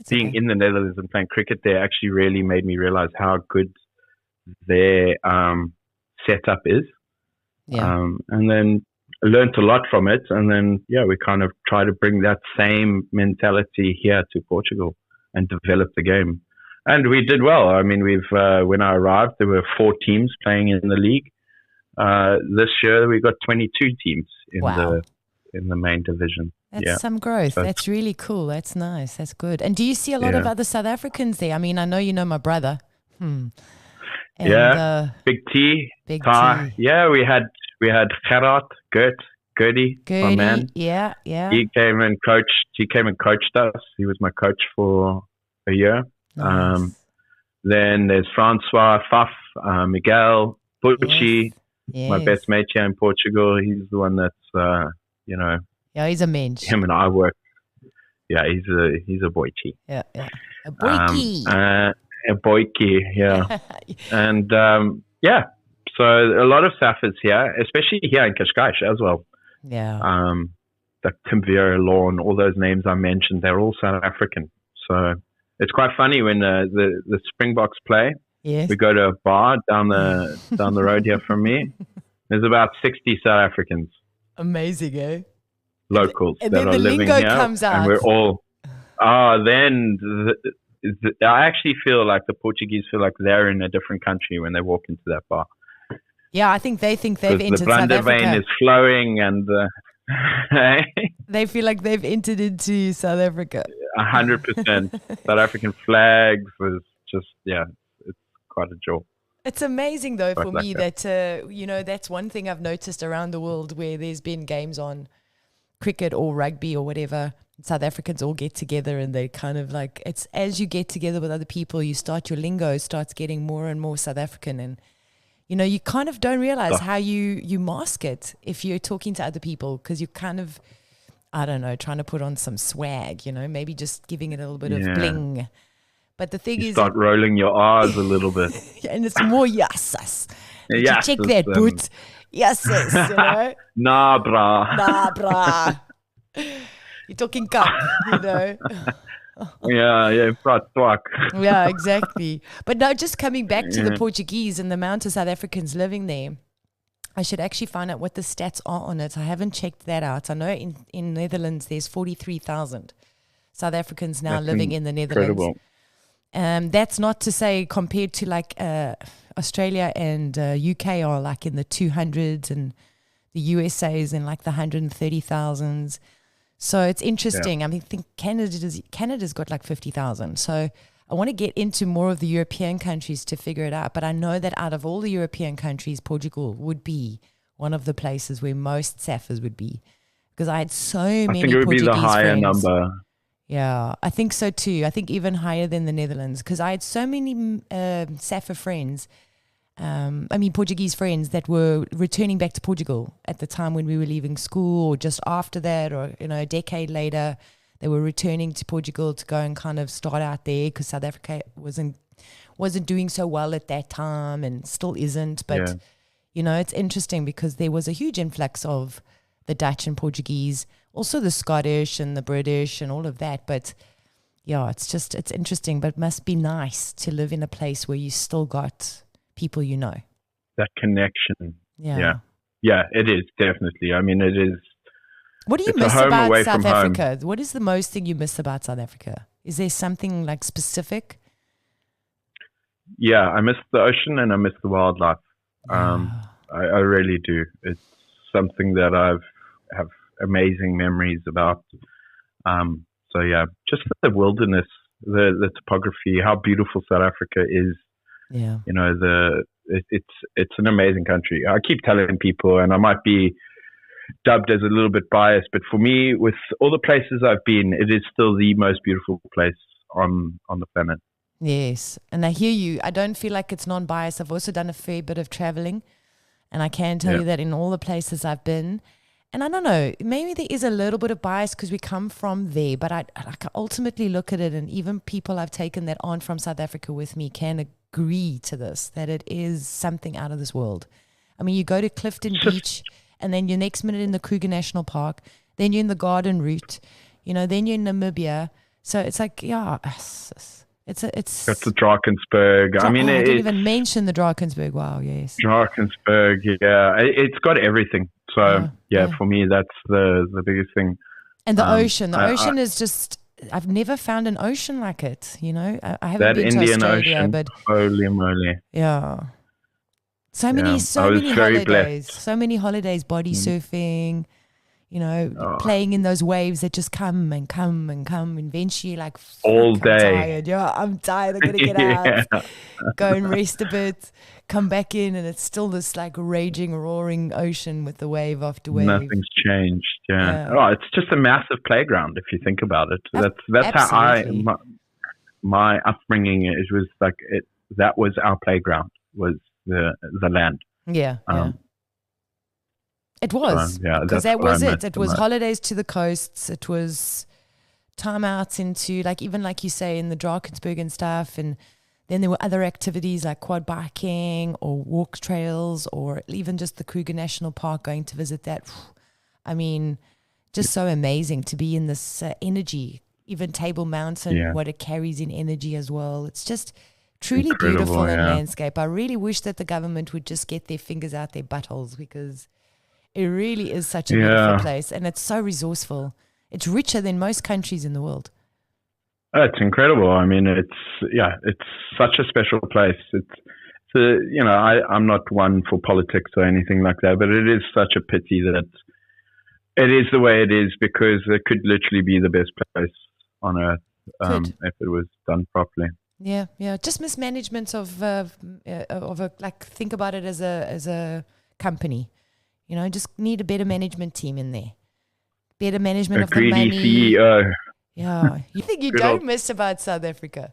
being in the Netherlands and playing cricket there actually really made me realize how good their setup is. Yeah. And then I learned a lot from it, and then we kind of try to bring that same mentality here to Portugal and develop the game, and we did well. I mean, when I arrived, there were 4 teams playing in the league. This year, we got 22 teams in the main division. That's some growth. That's really cool. That's nice. That's good. And do you see a lot of other South Africans there? I mean, I know you know my brother. And, Big T, Big Ty. T. Yeah, we had Gertie, my man. Yeah. He came and coached us. He was my coach for a year. Nice. Then there's Francois, Faf, Miguel, Boytje, my best mate here in Portugal. He's the one that's, Yeah, he's a mensch. Him and I work. Yeah, he's a Boytje. Yeah. A boykie. A Boytje, yeah. And, so a lot of Saffers here, especially here in Cascais as well. Yeah. Like Tim Vera, Lorne, all those names I mentioned, they're all South African. So it's quite funny when the Springboks play. Yes. We go to a bar down the road here from me. There's about 60 South Africans. Amazing, eh? Locals and that then are the living lingo here. comes out. And we're all... I actually feel like the Portuguese feel like they're in a different country when they walk into that bar. Yeah, I think they've entered the South Africa. vein is flowing, and they feel like they've entered into South Africa. 100%. South African flags was just it's quite a joy. It's amazing though Quite for like me that that's one thing I've noticed around the world where there's been games on cricket or rugby or whatever. South Africans all get together and they kind of like, it's as you get together with other people, your lingo starts getting more and more South African, and you kind of don't realize how you mask it if you're talking to other people, because you're kind of, I don't know, trying to put on some swag, maybe just giving it a little bit of bling. But the thing is, start rolling your R's a little bit. and it's more Yussus. Yes, check that, boot. Yussus, Nah, brah. Nah, brah. You're talking cup, Yeah, twak. Yeah, exactly. But now, just coming back to the Portuguese and the amount of South Africans living there, I should actually find out what the stats are on it. I haven't checked that out. I know in Netherlands there's 43,000 South Africans now living in the Netherlands. Incredible. That's not to say compared to like Australia and UK are like in the 200s, and the USA is in like the 130,000s. So it's interesting. I mean, I think Canada's got like 50,000. So I want to get into more of the European countries to figure it out. But I know that out of all the European countries, Portugal would be one of the places where most Saffers would be, because I had so many Portuguese friends. I think it would be the higher number. Yeah, I think so too. I think even higher than the Netherlands, because I had so many Saffa friends, Portuguese friends that were returning back to Portugal at the time when we were leaving school, or just after that, or a decade later. They were returning to Portugal to go and kind of start out there because South Africa wasn't doing so well at that time and still isn't. But, it's interesting because there was a huge influx of the Dutch and Portuguese, also the Scottish and the British and all of that. But, it's interesting, but it must be nice to live in a place where you still got people you know. That connection. Yeah. Yeah, it is, definitely. I mean, it is. What do you miss about South Africa? What is the most thing you miss about South Africa? Is there something like specific? Yeah, I miss the ocean and I miss the wildlife. I really do. It's something that have amazing memories about. So yeah, just the wilderness, the topography, how beautiful South Africa is. Yeah. It's an amazing country. I keep telling people, and I might be dubbed as a little bit biased, but for me, with all the places I've been, it is still the most beautiful place on the planet. Yes, and I hear you. I don't feel like it's non-biased. I've also done a fair bit of traveling, and I can tell you that in all the places I've been, and I don't know, maybe there is a little bit of bias because we come from there, but I ultimately look at it, and even people I've taken that aren't from South Africa with me can agree to this, that it is something out of this world. I mean, you go to Clifton Beach, and then you're next minute in the Kruger National Park, then you're in the Garden Route, then you're in Namibia. So it's like, it's that's the Drakensberg. I didn't even mention the Drakensberg. Wow, yes. Drakensberg, yeah. It's got everything. So, for me, that's the biggest thing. And the ocean. The ocean is just, I've never found an ocean like it, I haven't been to Indian Australia, Ocean, but holy moly. Yeah. So many holidays, body surfing, playing in those waves that just come and come and come. Eventually, like, all day. I'm tired. I'm tired. I'm going to get out, go and rest a bit, come back in, and it's still this like raging, roaring ocean with the wave after wave. Nothing's changed. Yeah. Oh, it's just a massive playground if you think about it. That's how my upbringing is. Was like it. That was our playground. Was the land. Yeah. It was, because that was it. It was holidays to the coasts. It was time out into, like, even like you say, in the Drakensberg and stuff. And then there were other activities like quad biking or walk trails or even just the Kruger National Park, going to visit that. I mean, just so amazing to be in this energy. Even Table Mountain, what it carries in energy as well. It's just truly beautiful in landscape. I really wish that the government would just get their fingers out their buttholes, because it really is such a beautiful place, and it's so resourceful. It's richer than most countries in the world. It's incredible. I mean, it's such a special place. I'm not one for politics or anything like that, but it is such a pity that it is the way it is, because it could literally be the best place on earth if it was done properly. Yeah. Just mismanagement of think about it as a company. Just need a better management team in there. Better management of the money. A greedy CEO. Yeah. You think you don't miss about South Africa?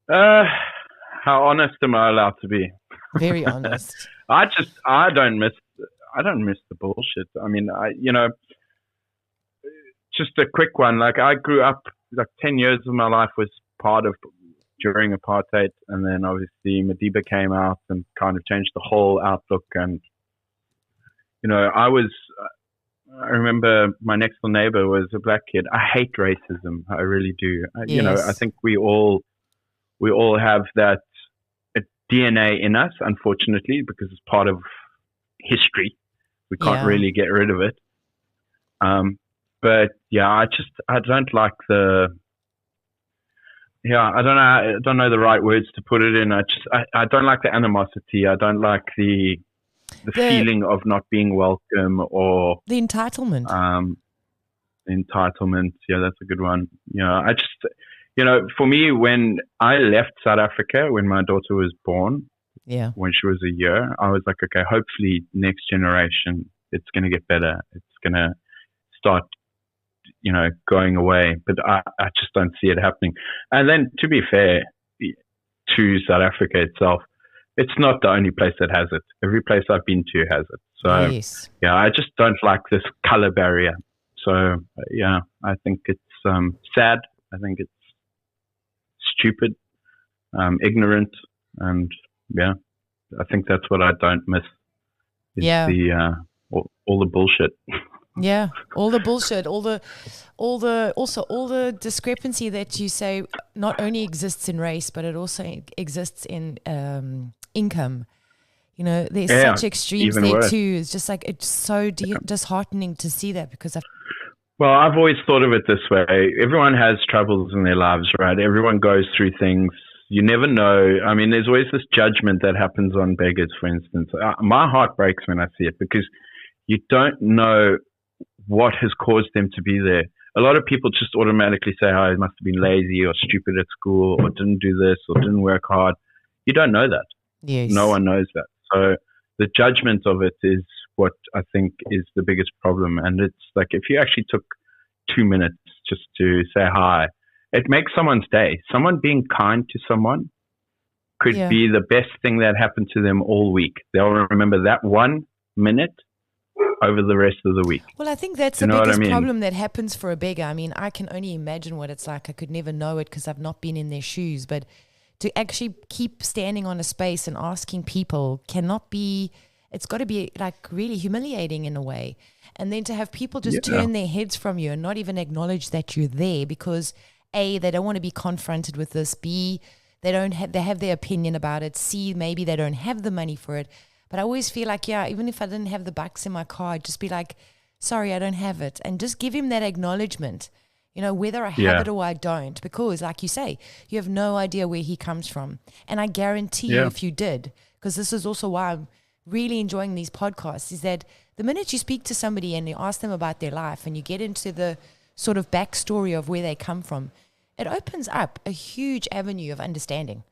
How honest am I allowed to be? Very honest. I don't miss the bullshit. I mean, just a quick one. Like, I grew up, like 10 years of my life was part of during apartheid, and then obviously Madiba came out and kind of changed the whole outlook. And I remember my next door neighbor was a black kid. I hate racism. I really do. I think we all have that DNA in us, unfortunately, because it's part of history. We can't really get rid of it. But I don't like I don't know the right words to put it in. I don't like the animosity. I don't like the feeling of not being welcome, or the entitlement. Entitlement. Yeah, that's a good one. For me, when I left South Africa, when my daughter was born, when she was a year, I was like, okay, hopefully next generation, it's going to get better. It's going to start, going away. But I just don't see it happening. And then, to be fair to South Africa itself, it's not the only place that has it. Every place I've been to has it. So, I just don't like this color barrier. So yeah, I think it's sad. I think it's stupid, ignorant, and yeah, I think that's what I don't miss. Is the all the bullshit. Yeah, all the bullshit, all the discrepancy that you say not only exists in race, but it also exists in income. You know, there's such extremes there worse. Too. It's just like, it's so disheartening to see that, because well, I've always thought of it this way. Everyone has troubles in their lives, right? Everyone goes through things. You never know. I mean, there's always this judgment that happens on beggars, for instance. My heart breaks when I see it, because you don't know what has caused them to be there. A lot of people just automatically say, oh, he must have been lazy or stupid at school or didn't do this or didn't work hard. You don't know that. Yes. No one knows that. So the judgment of it is what I think is the biggest problem. And it's like, if you actually took 2 minutes just to say hi, it makes someone's day. Someone being kind to someone could be the best thing that happened to them all week. They'll remember that 1 minute over the rest of the week. Well, I think that's the biggest problem that happens for a beggar. I mean, I can only imagine what it's like. I could never know it because I've not been in their shoes. But to actually keep standing on a space and asking people cannot be, it's got to be like really humiliating in a way. And then to have people just turn their heads from you and not even acknowledge that you're there, because A, they don't want to be confronted with this. B, they have their opinion about it. C, maybe they don't have the money for it. But I always feel like, even if I didn't have the bucks in my car, I'd just be like, sorry, I don't have it. And just give him that acknowledgement, whether I have it or I don't. Because like you say, you have no idea where he comes from. And I guarantee you if you did, because this is also why I'm really enjoying these podcasts, is that the minute you speak to somebody and you ask them about their life and you get into the sort of backstory of where they come from, it opens up a huge avenue of understanding.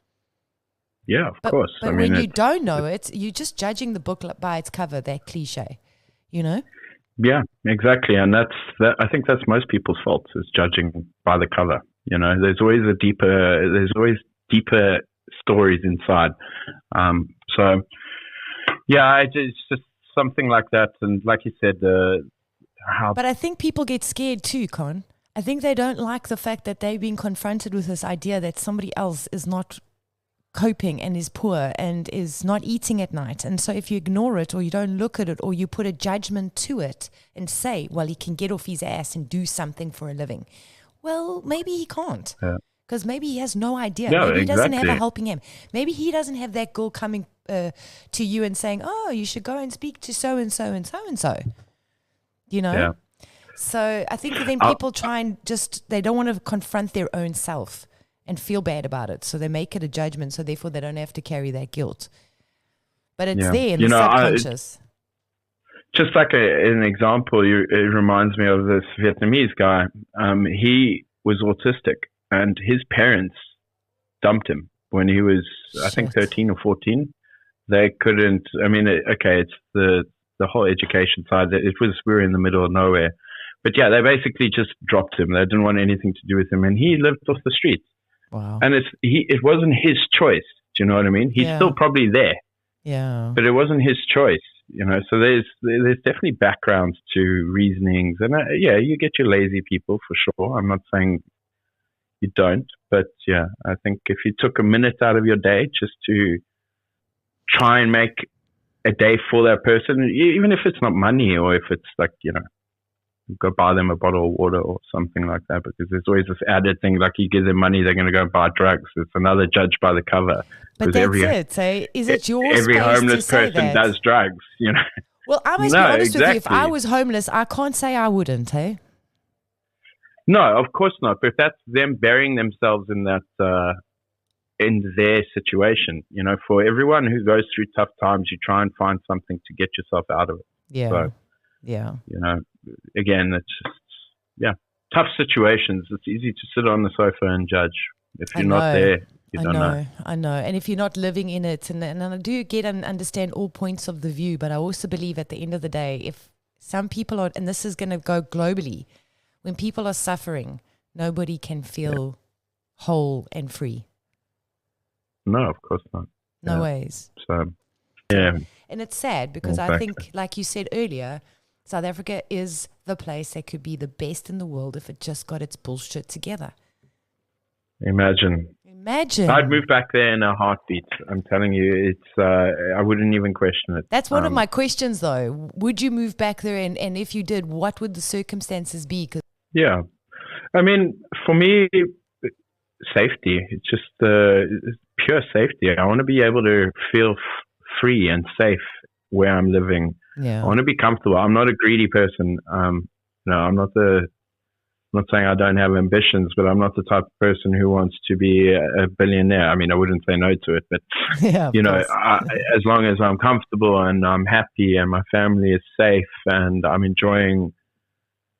Yeah, of course. But when you don't know it, you're just judging the book by its cover, that cliche, Yeah, exactly. And I think that's most people's fault, is judging by the cover. There's always deeper stories inside. It's just something like that. And like you said, But I think people get scared too, Con. I think they don't like the fact that they've been confronted with this idea that somebody else is not coping and is poor and is not eating at night. And so if you ignore it, or you don't look at it, or you put a judgment to it and say, well, he can get off his ass and do something for a living. Well, maybe he can't, because maybe he has no idea. Maybe he doesn't have a helping hand. Maybe he doesn't have that girl coming to you and saying, oh, you should go and speak to so-and-so and so-and-so, Yeah. So I think then people try and they don't want to confront their own self and feel bad about it. So they make it a judgment, so therefore they don't have to carry that guilt. But it's there in the subconscious. Just like an example, it reminds me of this Vietnamese guy. He was autistic, and his parents dumped him when he was, I think, 13 or 14. They couldn't, it's the whole education side. We were in the middle of nowhere. But yeah, they basically just dropped him. They didn't want anything to do with him. And he lived off the streets. Wow. And it wasn't his choice. Do you know what I mean? He's still probably there. Yeah. But it wasn't his choice. So there's definitely backgrounds to reasonings. And you get your lazy people for sure. I'm not saying you don't. But yeah, I think if you took a minute out of your day just to try and make a day for that person, even if it's not money, or if it's like, go buy them a bottle of water or something like that, because there's always this added thing, like you give them money, they're going to go buy drugs. It's another judge by the cover. But that's it. Is it your every space homeless to say person that? does drugs, Well, I must be honest with you. If I was homeless, I can't say I wouldn't, hey? No, of course not. But if that's them burying themselves in that, in their situation, for everyone who goes through tough times, you try and find something to get yourself out of it. Yeah. So, yeah. Again, it's just, tough situations. It's easy to sit on the sofa and judge. If you're not there, you don't know. I know. And if you're not living in it, and I do get and understand all points of the view, but I also believe at the end of the day, if some people are, and this is going to go globally, when people are suffering, nobody can feel whole and free. No, of course not. No ways. So, yeah. And it's sad because I think, like you said earlier, South Africa is the place that could be the best in the world if it just got its bullshit together. Imagine. I'd move back there in a heartbeat. I'm telling you, I wouldn't even question it. That's one of my questions, though. Would you move back there? And if you did, what would the circumstances be? Yeah. I mean, for me, safety. It's just pure safety. I want to be able to feel free and safe where I'm living. Yeah. I want to be comfortable. I'm not a greedy person. I'm not saying I don't have ambitions, but I'm not the type of person who wants to be a billionaire. I mean, I wouldn't say no to it, but yeah, as long as I'm comfortable and I'm happy and my family is safe and I'm enjoying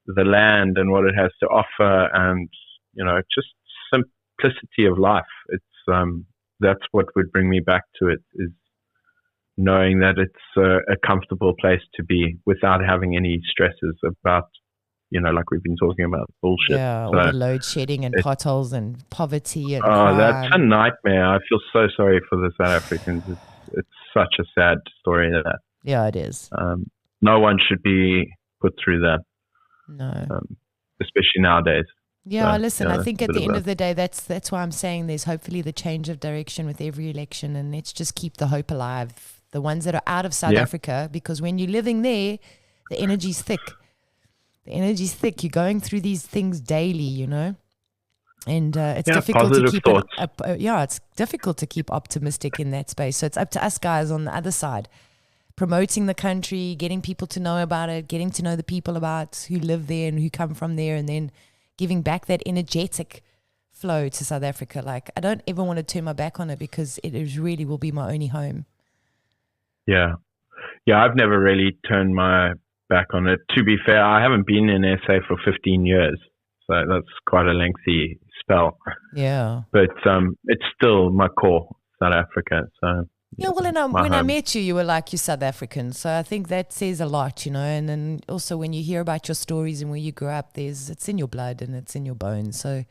the land and what it has to offer, and just simplicity of life. It's that's what would bring me back to it, is knowing that it's a comfortable place to be without having any stresses about, like we've been talking about, bullshit. Yeah, all the load shedding and potholes and poverty and crime. That's a nightmare. I feel so sorry for the South Africans. It's such a sad story. Yeah, it is. No one should be put through that. No. Especially nowadays. Yeah, listen, I think at the end of the day, that's why I'm saying there's hopefully the change of direction with every election, and let's just keep the hope alive. The ones that are out of South Africa, because when you're living there, the energy's thick. The energy's thick. You're going through these things daily, and it's difficult to keep it's difficult to keep optimistic in that space. So it's up to us guys on the other side, promoting the country, getting people to know about it, getting to know the people about who live there and who come from there, and then giving back that energetic flow to South Africa. Like, I don't ever want to turn my back on it, because it really will be my only home. Yeah. I've never really turned my back on it. To be fair, I haven't been in SA for 15 years, so that's quite a lengthy spell. Yeah. But it's still my core, South Africa. So yeah, well, and when I met you, you were like, you're South African. So I think that says a lot, And then also when you hear about your stories and where you grew up, it's in your blood and it's in your bones. So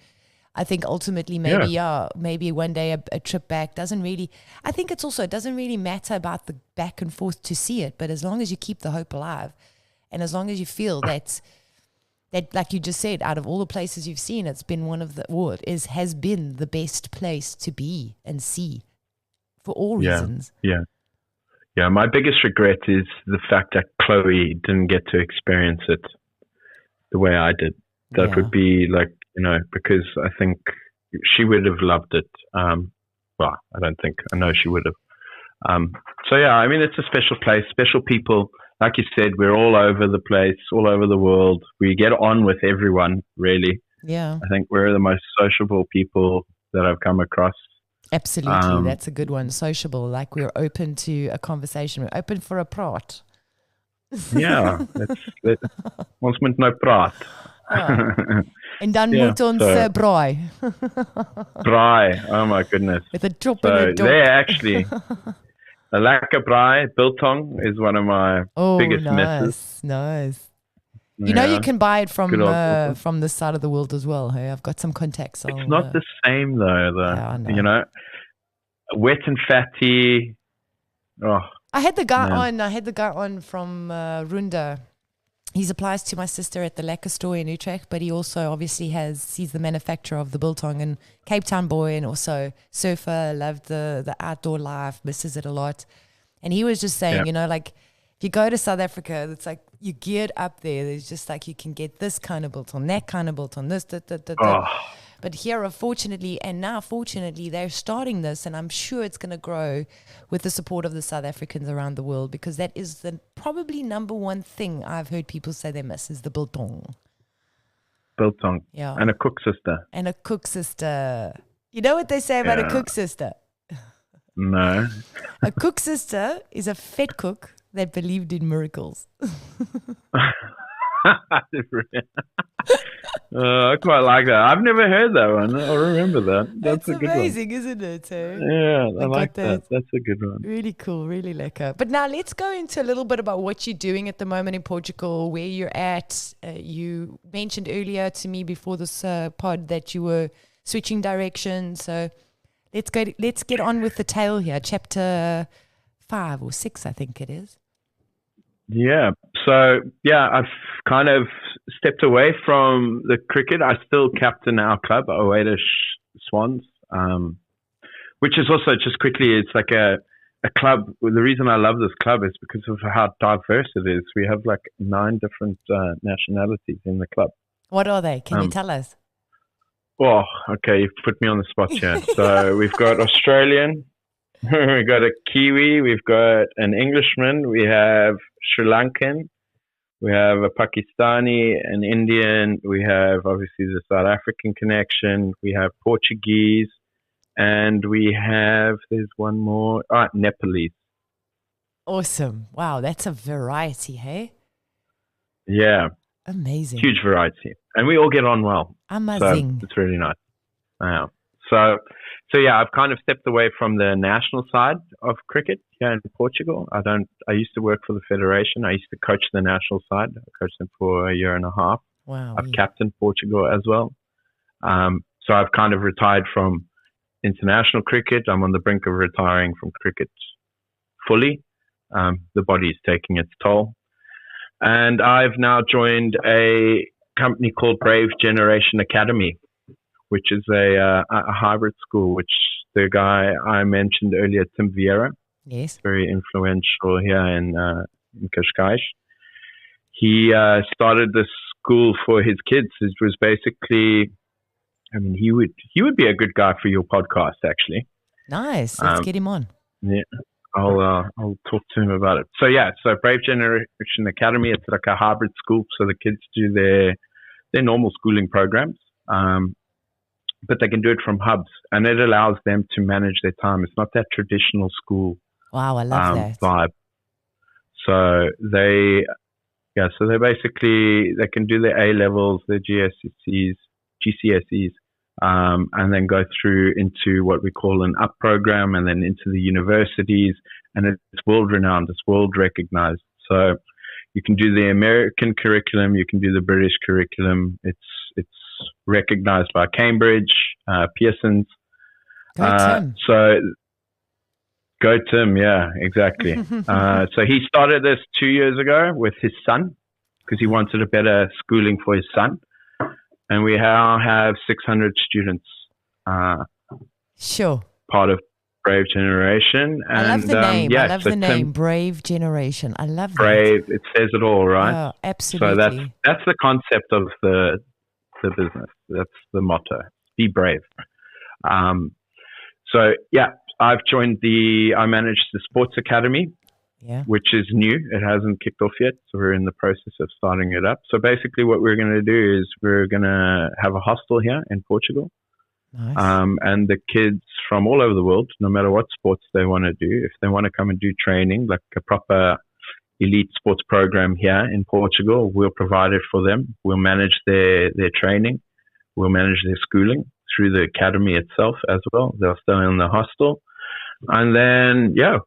I think ultimately maybe one day a trip back doesn't really, I think it doesn't really matter about the back and forth to see it, but as long as you keep the hope alive, and as long as you feel that like you just said, out of all the places you've seen, it's been has been the best place to be and see. For all reasons. Yeah. My biggest regret is the fact that Chloe didn't get to experience it the way I did. That would be like, because I think she would have loved it. Well, I don't think. I know she would have. So yeah, I mean, it's a special place, special people. Like you said, we're all over the place, all over the world. We get on with everyone, really. Yeah. I think we're the most sociable people that I've come across. Absolutely, that's a good one. Sociable, like we're open to a conversation. We're open for a praat. Ja, ons moet nou praat. En dan moet ons braai. Braai, oh my goodness. With a drop in a dop. They're actually, a lekker braai, biltong is one of my biggest misses. Nice. You know, you can buy it from this side of the world as well. Hey, I've got some contacts. It's not the same though. Wet and fatty. Oh, I had the guy on from Runda. He supplies to my sister at the Lekker store in Utrecht, but he also obviously he's the manufacturer of the biltong, and Cape Town boy, and also surfer, loved the outdoor life, misses it a lot. And he was just saying, like, if you go to South Africa, it's like you geared up there. There's just like you can get this kind of biltong, that kind of biltong, this, that. But here, fortunately, they're starting this, and I'm sure it's going to grow with the support of the South Africans around the world, because that is the probably number one thing I've heard people say they miss is the biltong. Biltong. Yeah. And a cook sister. You know what they say about a cook sister? No. A cook sister is a fat cook that believed in miracles. I quite like that. I've never heard that one. I'll remember that. That's a good amazing, one. isn't it? Yeah, I like that. That's a good one. Really cool, really lekker. But now let's go into a little bit about what you're doing at the moment in Portugal, where you're at. You mentioned earlier to me before this pod that you were switching directions. So let's get on with the tale here. Chapter 5 or 6, I think it is. Yeah. So, yeah, I've kind of stepped away from the cricket. I still captain our club, Wildest Swans, which is also just quickly, it's like a club. The reason I love this club is because of how diverse it is. We have like 9 different nationalities in the club. What are they? Can you tell us? Oh, okay. You've put me on the spot here. So we've got Australian, we've got a Kiwi, we've got an Englishman, we have Sri Lankan, we have a Pakistani, an Indian, we have obviously the South African connection, we have Portuguese, and we have, there's one more, Nepalese. Awesome. Wow, that's a variety, hey? Yeah. Amazing. Huge variety. And we all get on well. Amazing. So it's really nice. So yeah, I've kind of stepped away from the national side of cricket here in Portugal. I used to work for the federation. I used to coach the national side. I coached them for a year and a half. Wow. I've captained Portugal as well. So I've kind of retired from international cricket. I'm on the brink of retiring from cricket fully. The body is taking its toll. And I've now joined a company called Brave Generation Academy, which is a hybrid school, which the guy I mentioned earlier, Tim Vieira, yes, very influential here in Cascais. He started this school for his kids. It was basically, I mean, he would be a good guy for your podcast, actually. Nice. Let's get him on. Yeah. I'll talk to him about it. So yeah, so Brave Generation Academy, it's like a hybrid school, so the kids do their normal schooling programs, but they can do it from hubs, and it allows them to manage their time. It's not that traditional school. Wow, I love that vibe. So they basically, they can do their A levels, their GCSEs, and then go through into what we call an up program, and then into the universities, and it's world renowned, it's world recognized. So you can do the American curriculum, you can do the British curriculum. It's recognized by Cambridge, Pearson's. Go Tim. So go Tim, yeah, exactly. So he started this 2 years ago with his son because he wanted a better schooling for his son. And we now have 600 students sure. part of Brave Generation. And, I love the name. Yeah, I love the name, Brave Generation. I love that. Brave, it says it all, right? Oh, absolutely. So that's the concept of the business. That's the motto. Be brave. So, yeah, I manage the sports academy. Yeah. Which is new. It hasn't kicked off yet, so we're in the process of starting it up. So basically what we're going to do is we're going to have a hostel here in Portugal. Nice. And the kids from all over the world, no matter what sports they want to do, if they want to come and do training, like a proper elite sports program here in Portugal, we'll provide it for them. We'll manage their training. We'll manage their schooling through the academy itself as well. They'll stay in the hostel. And then, yeah,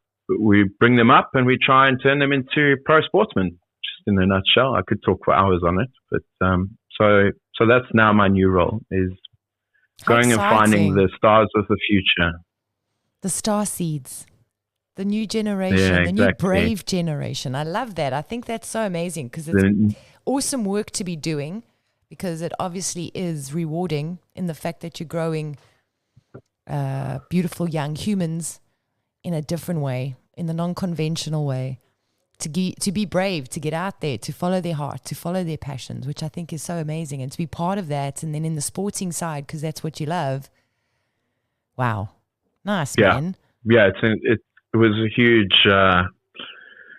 we bring them up and we try and turn them into pro sportsmen. Just in a nutshell, I could talk for hours on it, but so that's now my new role, is going and finding the stars of the future, the star seeds, the new generation, the new brave generation. I love that. I think that's so amazing because it's awesome work to be doing, because it obviously is rewarding in the fact that you're growing beautiful young humans in a different way, in the non-conventional way, to be brave, to get out there, to follow their heart, to follow their passions, which I think is so amazing. And to be part of that, and then in the sporting side, because that's what you love. Wow. Nice, man. Yeah, it was a huge...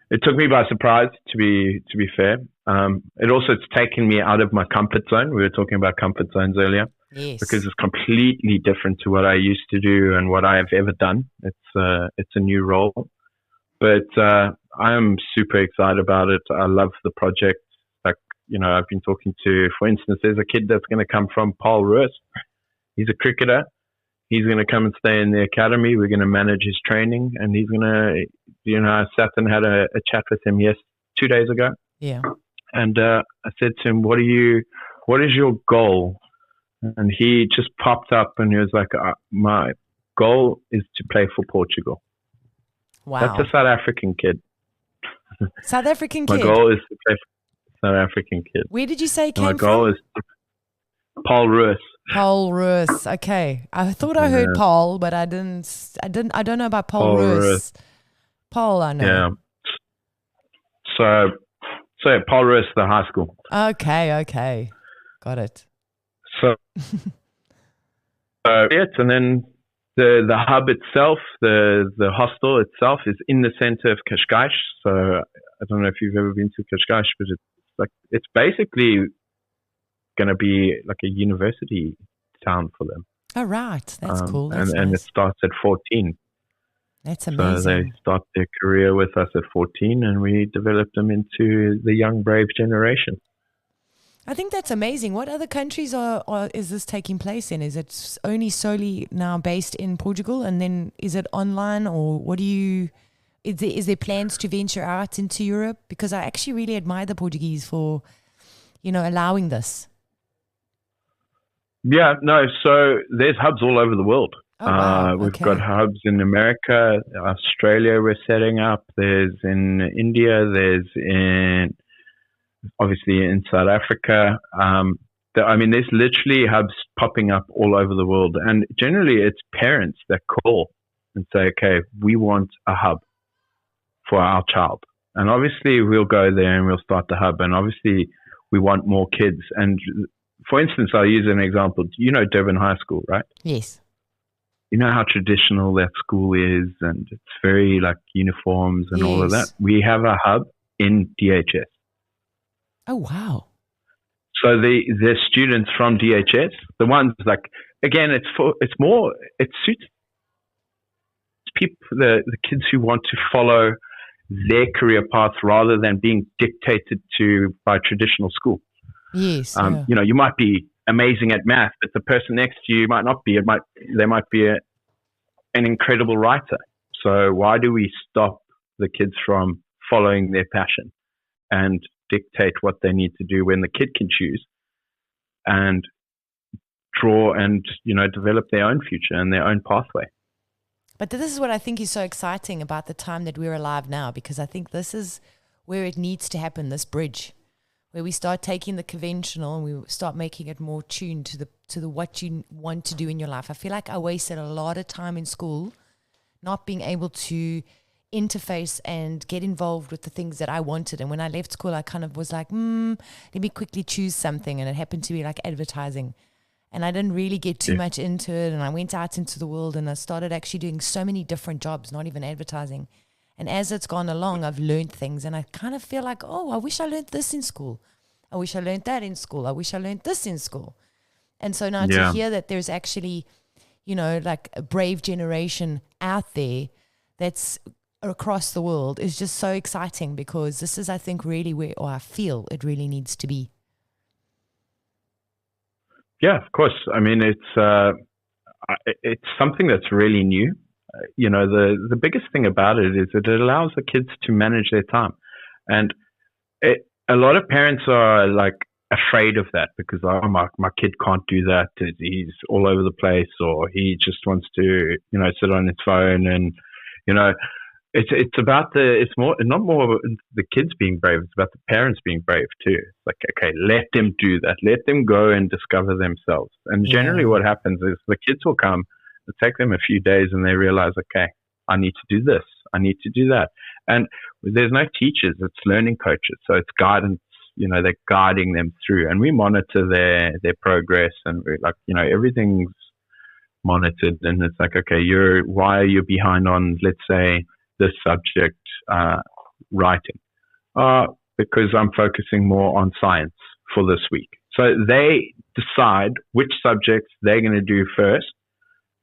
it took me by surprise, to be fair. It's taken me out of my comfort zone. We were talking about comfort zones earlier. Yes. Because it's completely different to what I used to do and what I have ever done. It's a new role, but I am super excited about it. I love the project. Like, I've been talking to, for instance, there's a kid that's going to come from Paul Roos. He's a cricketer. He's going to come and stay in the academy. We're going to manage his training, and he's going to, I sat and had a chat with him 2 days ago. Yeah. And I said to him, what is your goal? And he just popped up and he was like, my goal is to play for Portugal. Wow. That's a South African kid. South African My kid. goal is to play for South African kid. Where did you say he My came goal from? is Paul Roos. Paul Roos. Okay. I thought I heard Yeah. Paul, but I don't know about Paul Paul Roos. Roos. Paul, I know. Yeah. So Paul Roos, the high school. Okay. Got it. So and then the hub itself, the hostel itself is in the center of Cascais. So I don't know if you've ever been to Cascais, but it's basically going to be like a university town for them. Oh, right. That's cool. That's nice. And it starts at 14. That's amazing. So they start their career with us at 14, and we develop them into the young, brave generation. I think that's amazing. What other countries is this taking place in? Is it only solely now based in Portugal, and then is it online, or is there plans to venture out into Europe? Because I actually really admire the Portuguese for, allowing this. Yeah, no. So there's hubs all over the world. Oh, wow. We've got hubs in America, Australia. We're setting up. There's in India. There's obviously in South Africa. There's literally hubs popping up all over the world, and generally it's parents that call and say, "Okay, we want a hub for our child," and obviously we'll go there and we'll start the hub, and obviously we want more kids. And for instance, I'll use an example. You know Durban High School, right? Yes. You know how traditional that school is, and it's very like uniforms and all of that. We have a hub in DHS. Oh, wow. So the students from DHS, the ones it suits people, the kids who want to follow their career path rather than being dictated to by traditional school. Yes. You might be amazing at math, but the person next to you might not be. They might be an incredible writer. So why do we stop the kids from following their passion and dictate what they need to do when the kid can choose and draw and develop their own future and their own pathway? But this is what I think is so exciting about the time that we're alive now, because I think this is where it needs to happen, this bridge, where we start taking the conventional and we start making it more tuned to the what you want to do in your life. I feel like I wasted a lot of time in school not being able to interface and get involved with the things that I wanted. And when I left school, I kind of was like, let me quickly choose something. And it happened to be like advertising. And I didn't really get too much into it. And I went out into the world and I started actually doing so many different jobs, not even advertising. And as it's gone along, I've learned things. And I kind of feel like, I wish I learned this in school. I wish I learned that in school. I wish I learned this in school. And so now to hear that there's actually, like a brave generation out there that's across the world is just so exciting, because this is, I think, really where, or I feel it really needs to be. Yeah, of course. I mean, it's something that's really new. The biggest thing about it is that it allows the kids to manage their time. And a lot of parents are like afraid of that because, my kid can't do that. He's all over the place, or he just wants to, sit on his phone. And, it's about not more the kids being brave. It's about the parents being brave too. It's like, okay, let them do that. Let them go and discover themselves. And generally what happens is the kids will come, it'll take them a few days and they realize, okay, I need to do this. I need to do that. And there's no teachers. It's learning coaches. So it's guidance, they're guiding them through, and we monitor their progress, and we're like, everything's monitored. And it's like, okay, why are you behind on, let's say, this subject, writing? Because I'm focusing more on science for this week. So they decide which subjects they're going to do first.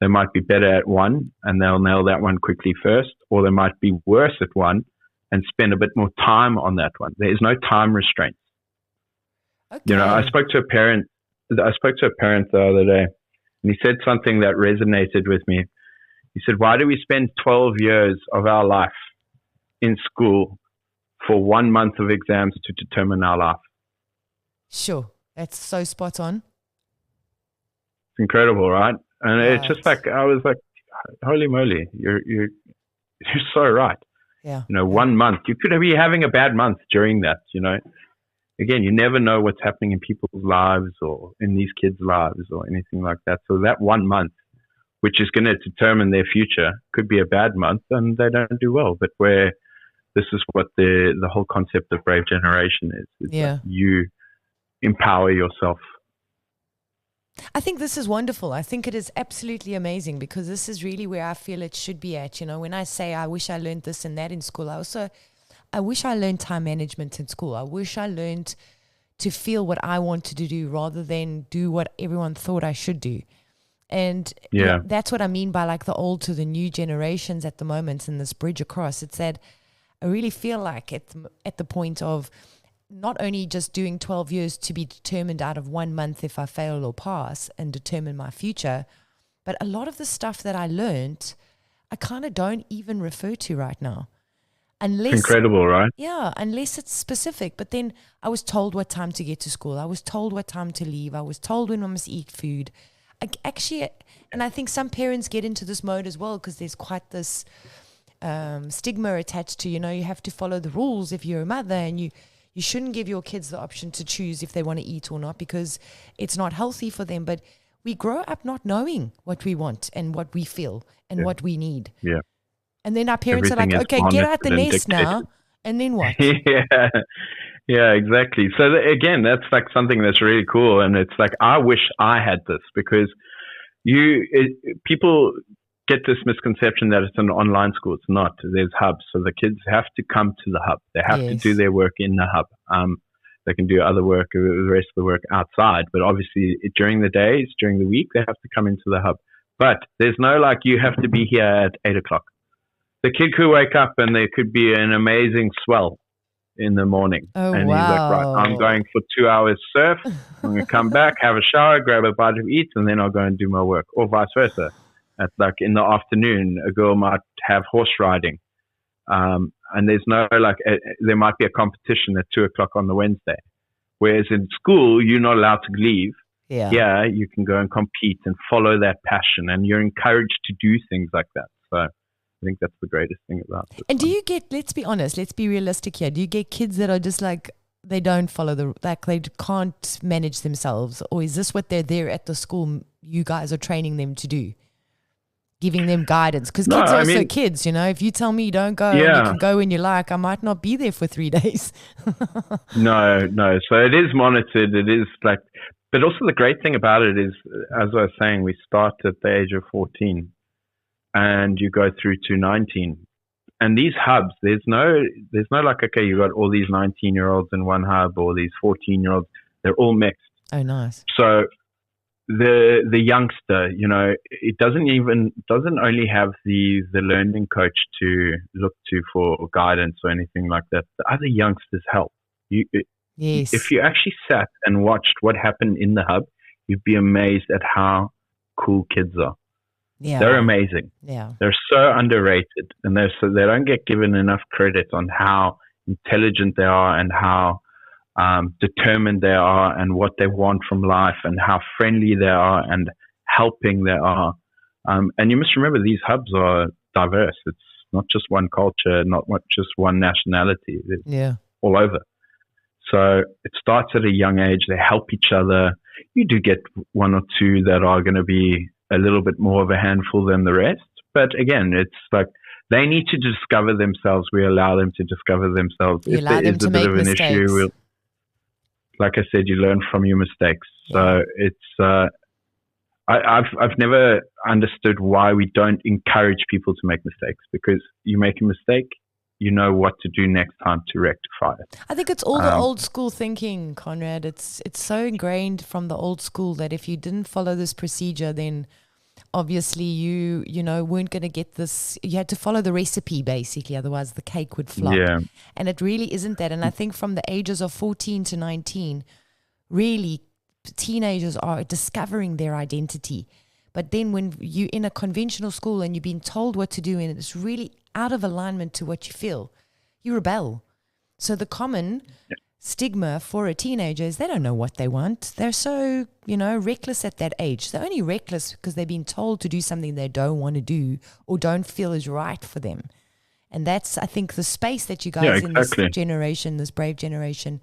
They might be better at one and they'll nail that one quickly first, or they might be worse at one and spend a bit more time on that one. There is no time restraint. Okay. I spoke to a parent the other day, and he said something that resonated with me. He said, why do we spend 12 years of our life in school for 1 month of exams to determine our life? Sure. That's so spot on. It's incredible, right? And It's just like, I was like, holy moly, you're so right. Yeah. 1 month, you could be having a bad month during that, Again, you never know what's happening in people's lives or in these kids' lives or anything like that. So that 1 month, which is going to determine their future, could be a bad month and they don't do well. But where this is what the whole concept of Brave Generation is that you empower yourself. I think this is wonderful. I think it is absolutely amazing because this is really where I feel it should be at. When I say I wish I learned this and that in school, I wish I learned time management in school. I wish I learned to feel what I wanted to do rather than do what everyone thought I should do. And that's what I mean by like the old to the new generations at the moment and this bridge across. It's that I really feel like at the point of not only just doing 12 years to be determined out of 1 month if I fail or pass and determine my future, but a lot of the stuff that I learned, I kind of don't even refer to right now. Unless, it's incredible, right? Yeah, unless it's specific. But then I was told what time to get to school. I was told what time to leave. I was told when I must eat food. And I think some parents get into this mode as well because there's quite this stigma attached to, you have to follow the rules if you're a mother, and you shouldn't give your kids the option to choose if they want to eat or not because it's not healthy for them. But we grow up not knowing what we want and what we feel and what we need. Yeah. And then our parents are like, okay, get out the nest now. And then what? Yeah, exactly. So again, that's like something that's really cool. And it's like, I wish I had this because people get this misconception that it's an online school. It's not. There's hubs. So the kids have to come to the hub. They have to do their work in the hub. They can do other work, the rest of the work outside. But obviously during the days, during the week, they have to come into the hub. But there's no like, you have to be here at 8 o'clock. The kid could wake up and there could be an amazing swell in the morning. Oh, and he's like, right, I'm going for 2 hours surf. I'm going to come back, have a shower, grab a bite to eat, and then I'll go and do my work. Or vice versa. At like in the afternoon, a girl might have horse riding. And there's no there might be a competition at 2 o'clock on the Wednesday. Whereas in school, you're not allowed to leave. Yeah, you can go and compete and follow that passion. And you're encouraged to do things like that. So I think that's the greatest thing about it. And do you get, let's be honest, let's be realistic here. Do you get kids that are just like, they don't follow they can't manage themselves? Or is this what they're there at the school you guys are training them to do? Giving them guidance? Because kids are also kids, if you tell me don't go, and you can go when you like, I might not be there for 3 days. No. So it is monitored. It is like, but also the great thing about it is, as I was saying, we start at the age of 14. And you go through to 19. And these hubs, there's no like, okay, you got all these 19-year-olds in one hub or these 14-year-olds. They're all mixed. Oh, nice. So the youngster, it doesn't only have the learning coach to look to for guidance or anything like that. The other youngsters help. Yes. If you actually sat and watched what happened in the hub, you'd be amazed at how cool kids are. Yeah. They're amazing. Yeah. They're so underrated, and they don't get given enough credit on how intelligent they are and how determined they are and what they want from life and how friendly they are and helping they are. And you must remember these hubs are diverse. It's not just one culture, not just one nationality. It's all over. So it starts at a young age. They help each other. You do get one or two that are going to be a little bit more of a handful than the rest. But again, it's like they need to discover themselves. We allow them to discover themselves. You allow them to make mistakes. Like I said, you learn from your mistakes. So it's I've never understood why we don't encourage people to make mistakes, because you make a mistake, you know what to do next time to rectify it. I think it's all the old school thinking, Conrad. It's so ingrained from the old school that if you didn't follow this procedure, then obviously you weren't going to get this. You had to follow the recipe, basically, otherwise the cake would flop. Yeah. And it really isn't that. And I think from the ages of 14 to 19, really teenagers are discovering their identity. But then when you're in a conventional school and you're being told what to do and it's really out of alignment to what you feel, you rebel. So the common stigma for a teenager is they don't know what they want. They're so, reckless at that age. They're only reckless because they've been told to do something they don't want to do or don't feel is right for them. And that's, I think, the space that you guys in this generation, this brave generation,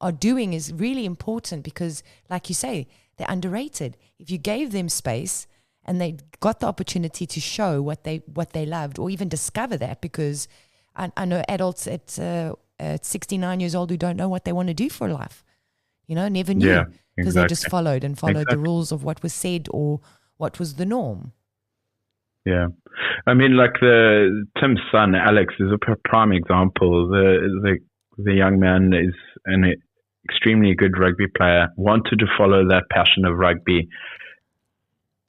are doing is really important because, like you say, they're underrated. If you gave them space and they got the opportunity to show what they loved, or even discover that, because I know adults at 69 years old who don't know what they want to do for life, never knew, because they just followed the rules of what was said or what was the norm. Yeah. I mean, like Tim's son, Alex, is a prime example. The young man is an extremely good rugby player, wanted to follow that passion of rugby.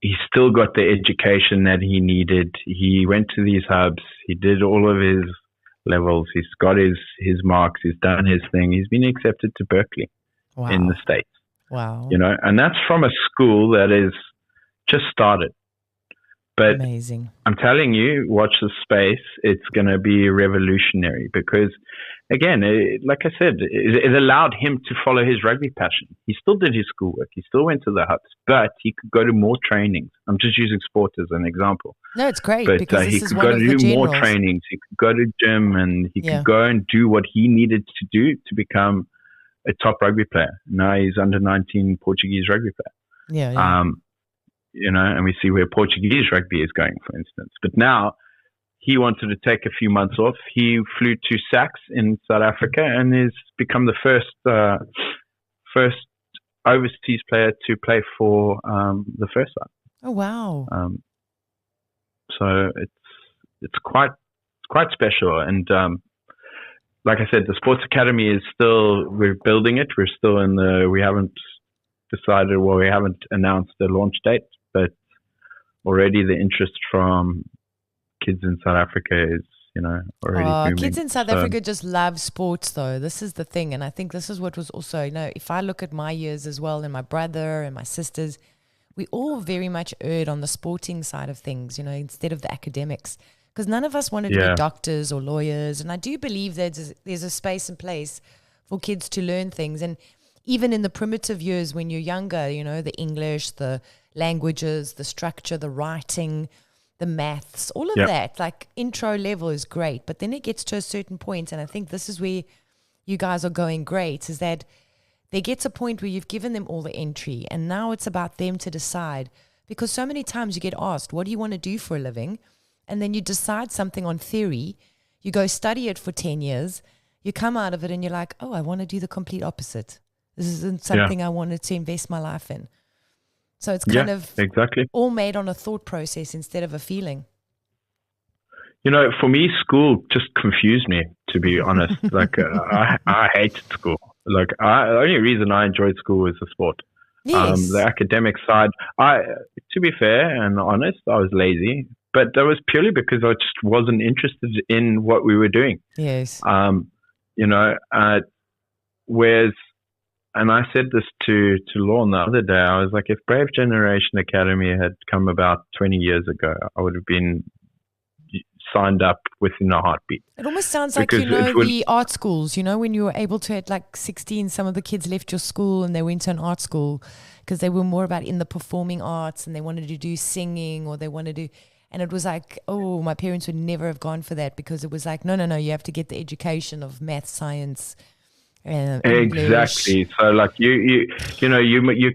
He still got the education that he needed. He went to these hubs. He did all of his levels. He's got his marks. He's done his thing. He's been accepted to Berkeley in the States. Wow. And that's from a school that is just started. But amazing. I'm telling you, watch the space. It's going to be revolutionary because, again, like I said, it allowed him to follow his rugby passion. He still did his schoolwork. He still went to the hubs, but he could go to more trainings. I'm just using sport as an example. No, it's great but, because he could go to do more trainings. He could go to gym and he could go and do what he needed to do to become a top rugby player. Now he's under 19 Portuguese rugby player. Yeah. And we see where Portuguese rugby is going, for instance. But now he wanted to take a few months off. He flew to Cascais in South Africa and has become the first overseas player to play for the first side. Oh wow! So it's quite special. And like I said, the sports academy is we're building it. We're still we haven't decided. Well, we haven't announced the launch date. But already the interest from kids in South Africa is, already booming. Kids in South Africa just love sports, though. This is the thing. And I think this is what was also, if I look at my years as well, and my brother and my sisters, we all very much erred on the sporting side of things, instead of the academics. Because none of us wanted to be doctors or lawyers. And I do believe there's a space and place for kids to learn things. And even in the primitive years when you're younger, the English, the languages, the structure, the writing, the maths, all of that, like intro level is great. But then it gets to a certain point, and I think this is where you guys are going great, is that there gets a point where you've given them all the entry, and now it's about them to decide. Because so many times you get asked, what do you want to do for a living? And then you decide something on theory, you go study it for 10 years, you come out of it and you're like, oh, I want to do the complete opposite. This isn't something I wanted to invest my life in. So it's kind of all made on a thought process instead of a feeling. For me, school just confused me, to be honest. Like, I hated school. Like, the only reason I enjoyed school was the sport. Yes. The academic side, to be fair and honest, I was lazy. But that was purely because I just wasn't interested in what we were doing. Yes. Whereas... And I said this to Lorne the other day. I was like, if Brave Generation Academy had come about 20 years ago, I would have been signed up within a heartbeat. It almost sounds like, the art schools, when you were able to, at like 16, some of the kids left your school and they went to an art school because they were more about in the performing arts and they wanted to do singing or they wanted to, and it was like, oh, my parents would never have gone for that because it was like, no, you have to get the education of math, science, exactly. So like you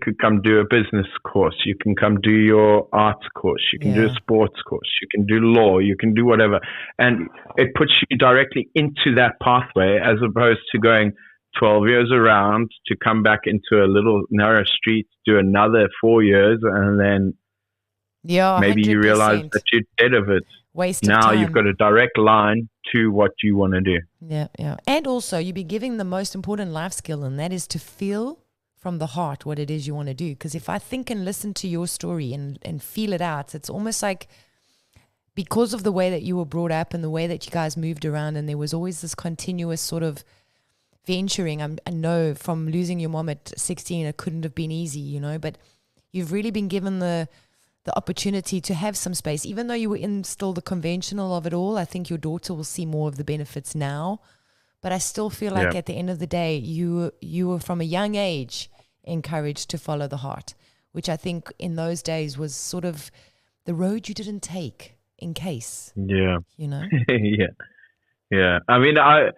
could come do a business course, you can come do your arts course, you can do a sports course, you can do law, you can do whatever, and it puts you directly into that pathway as opposed to going 12 years around to come back into a little narrow street, do another 4 years, and then maybe 100%. You realize that you're dead of it. Waste now of time. You've got a direct line to what you want to do. Yeah. And also you'll be giving the most important life skill, and that is to feel from the heart what it is you want to do. Because if I think and listen to your story and feel it out, it's almost like because of the way that you were brought up and the way that you guys moved around, and there was always this continuous sort of venturing. I know from losing your mom at 16, it couldn't have been easy, but you've really been given the opportunity to have some space, even though you were in still the conventional of it all. I think your daughter will see more of the benefits now, but I still feel like at the end of the day, you were from a young age encouraged to follow the heart, which I think in those days was sort of the road you didn't take in case. Yeah. Yeah. Yeah. I mean, I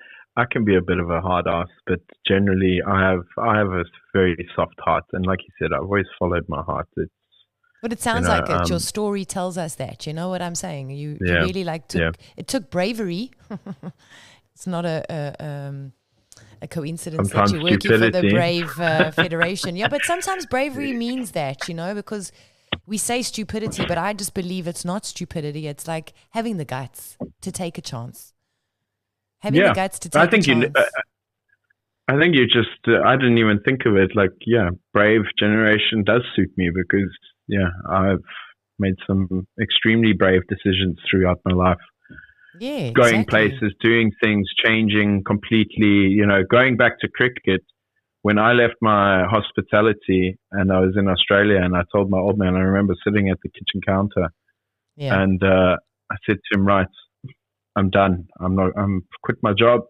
can be a bit of a hard ass, but generally I have a very soft heart, and like you said, I've always followed my heart. It's But it you sounds know like it. Your story tells us that. You know what I'm saying? You yeah really like yeah it took bravery. It's not a coincidence that sometimes you're working for the stupidity. Brave Federation. Yeah, but sometimes bravery means that, because we say stupidity, but I just believe it's not stupidity. It's like having the guts to take a chance. Having the Yeah, guts to I take a think chance. I think you just I didn't even think of it like brave generation does suit me because I've made some extremely brave decisions throughout my life. Yeah, Going exactly. places, doing things, changing completely, going back to cricket. When I left my hospitality and I was in Australia and I told my old man, I remember sitting at the kitchen counter Yeah. and I said to him, right, I'm done. I'm quit my job.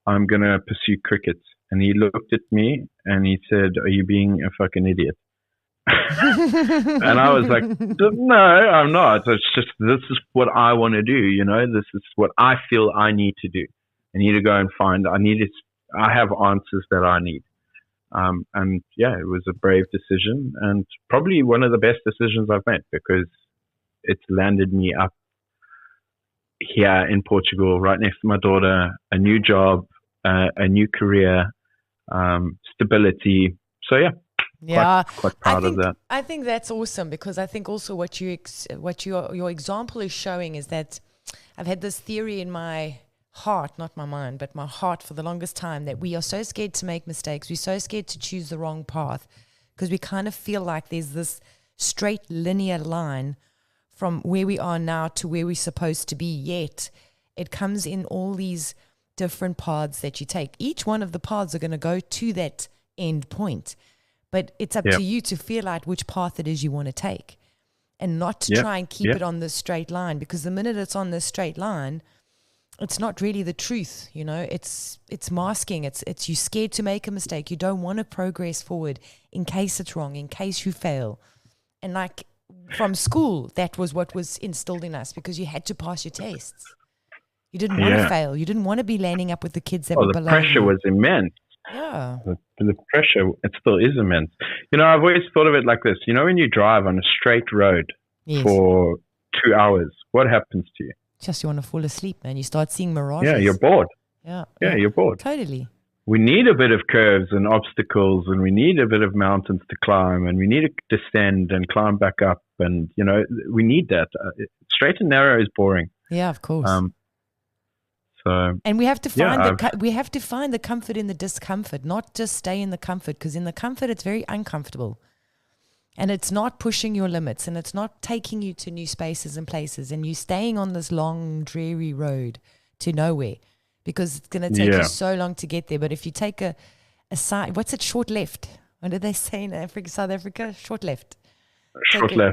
I'm going to pursue cricket. And he looked at me and he said, are you being a fucking idiot? And I was like, no, I'm not. It's just, this is what I want to do. This is what I feel I need to do. I need to go and I have answers that I need. And it was a brave decision and probably one of the best decisions I've made because it's landed me up here in Portugal, right next to my daughter, a new job, a new career, stability. So quite proud of that. I think that's awesome because I think also what your example is showing is that I've had this theory in my heart, not my mind, but my heart for the longest time that we are so scared to make mistakes. We're so scared to choose the wrong path because we kind of feel like there's this straight linear line from where we are now to where we're supposed to be, yet it comes in all these different paths that you take. Each one of the paths are going to go to that end point, but it's up to you to feel out which path it is you want to take and not to try and keep it on this straight line, because the minute it's on this straight line, it's not really the truth, it's masking. It's you scared to make a mistake. You don't want to progress forward in case it's wrong, in case you fail. And like from school, that was what was instilled in us because you had to pass your tests. You didn't want to fail. You didn't want to be landing up with the kids that were below you. The pressure was immense. Yeah. The pressure, it still is immense. I've always thought of it like this. When you drive on a straight road for 2 hours, what happens to you? Just you want to fall asleep, man. You start seeing mirages. Yeah, you're bored. Yeah, you're bored. Totally. We need a bit of curves and obstacles, and we need a bit of mountains to climb, and we need to descend and climb back up, and we need that. Straight and narrow is boring. Yeah, of course. And we have to find the comfort in the discomfort, not just stay in the comfort, because in the comfort it's very uncomfortable. And it's not pushing your limits, and it's not taking you to new spaces and places, and you're staying on this long, dreary road to nowhere because it's going to take you so long to get there. But if you take a side, what's it, short left? What did they say in South Africa? Short left.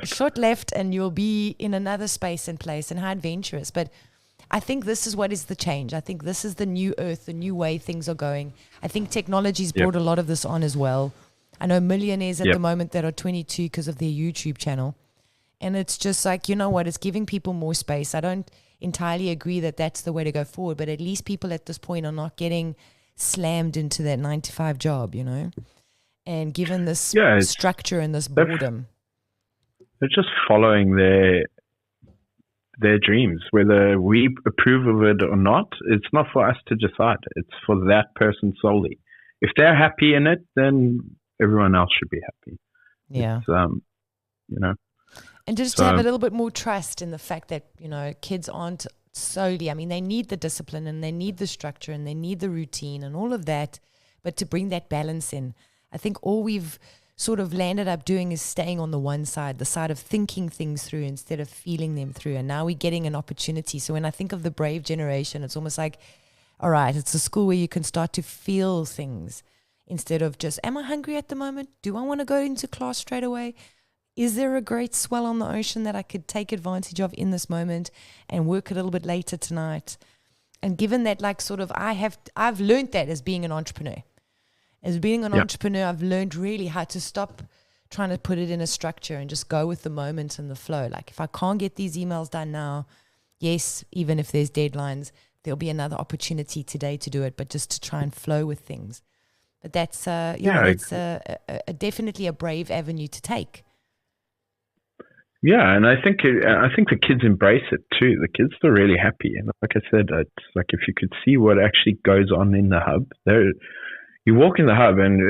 Short left, and you'll be in another space and place, and how adventurous. But I think this is what is the change. I think this is the new earth, the new way things are going. I think technology's brought a lot of this on as well. I know millionaires at the moment that are 22 because of their YouTube channel. And it's just like, you know what, it's giving people more space. I don't entirely agree that that's the way to go forward, but at least people at this point are not getting slammed into that 9-to-5 job, and given this structure and this boredom. They're just following their dreams. Whether we approve of it or not, it's not for us to decide. It's for that person solely. If they're happy in it, then everyone else should be happy. Yeah. It's, And just to have a little bit more trust in the fact that, kids aren't solely, they need the discipline and they need the structure and they need the routine and all of that, but to bring that balance in. I think all we've sort of landed up doing is staying on the one side, the side of thinking things through instead of feeling them through. And now we're getting an opportunity. So when I think of the brave generation, it's almost like, all right, it's a school where you can start to feel things instead of just, am I hungry at the moment? Do I want to go into class straight away? Is there a great swell on the ocean that I could take advantage of in this moment and work a little bit later tonight? And given that, I've learned that as being an entrepreneur. As being an entrepreneur, I've learned really how to stop trying to put it in a structure and just go with the moment and the flow. Like if I can't get these emails done now, yes, even if there's deadlines, there'll be another opportunity today to do it, but just to try and flow with things. But that's definitely a brave avenue to take. Yeah, and I think the kids embrace it too. The kids are really happy, and like I said, it's like if you could see what actually goes on in the hub. You walk in the hub, and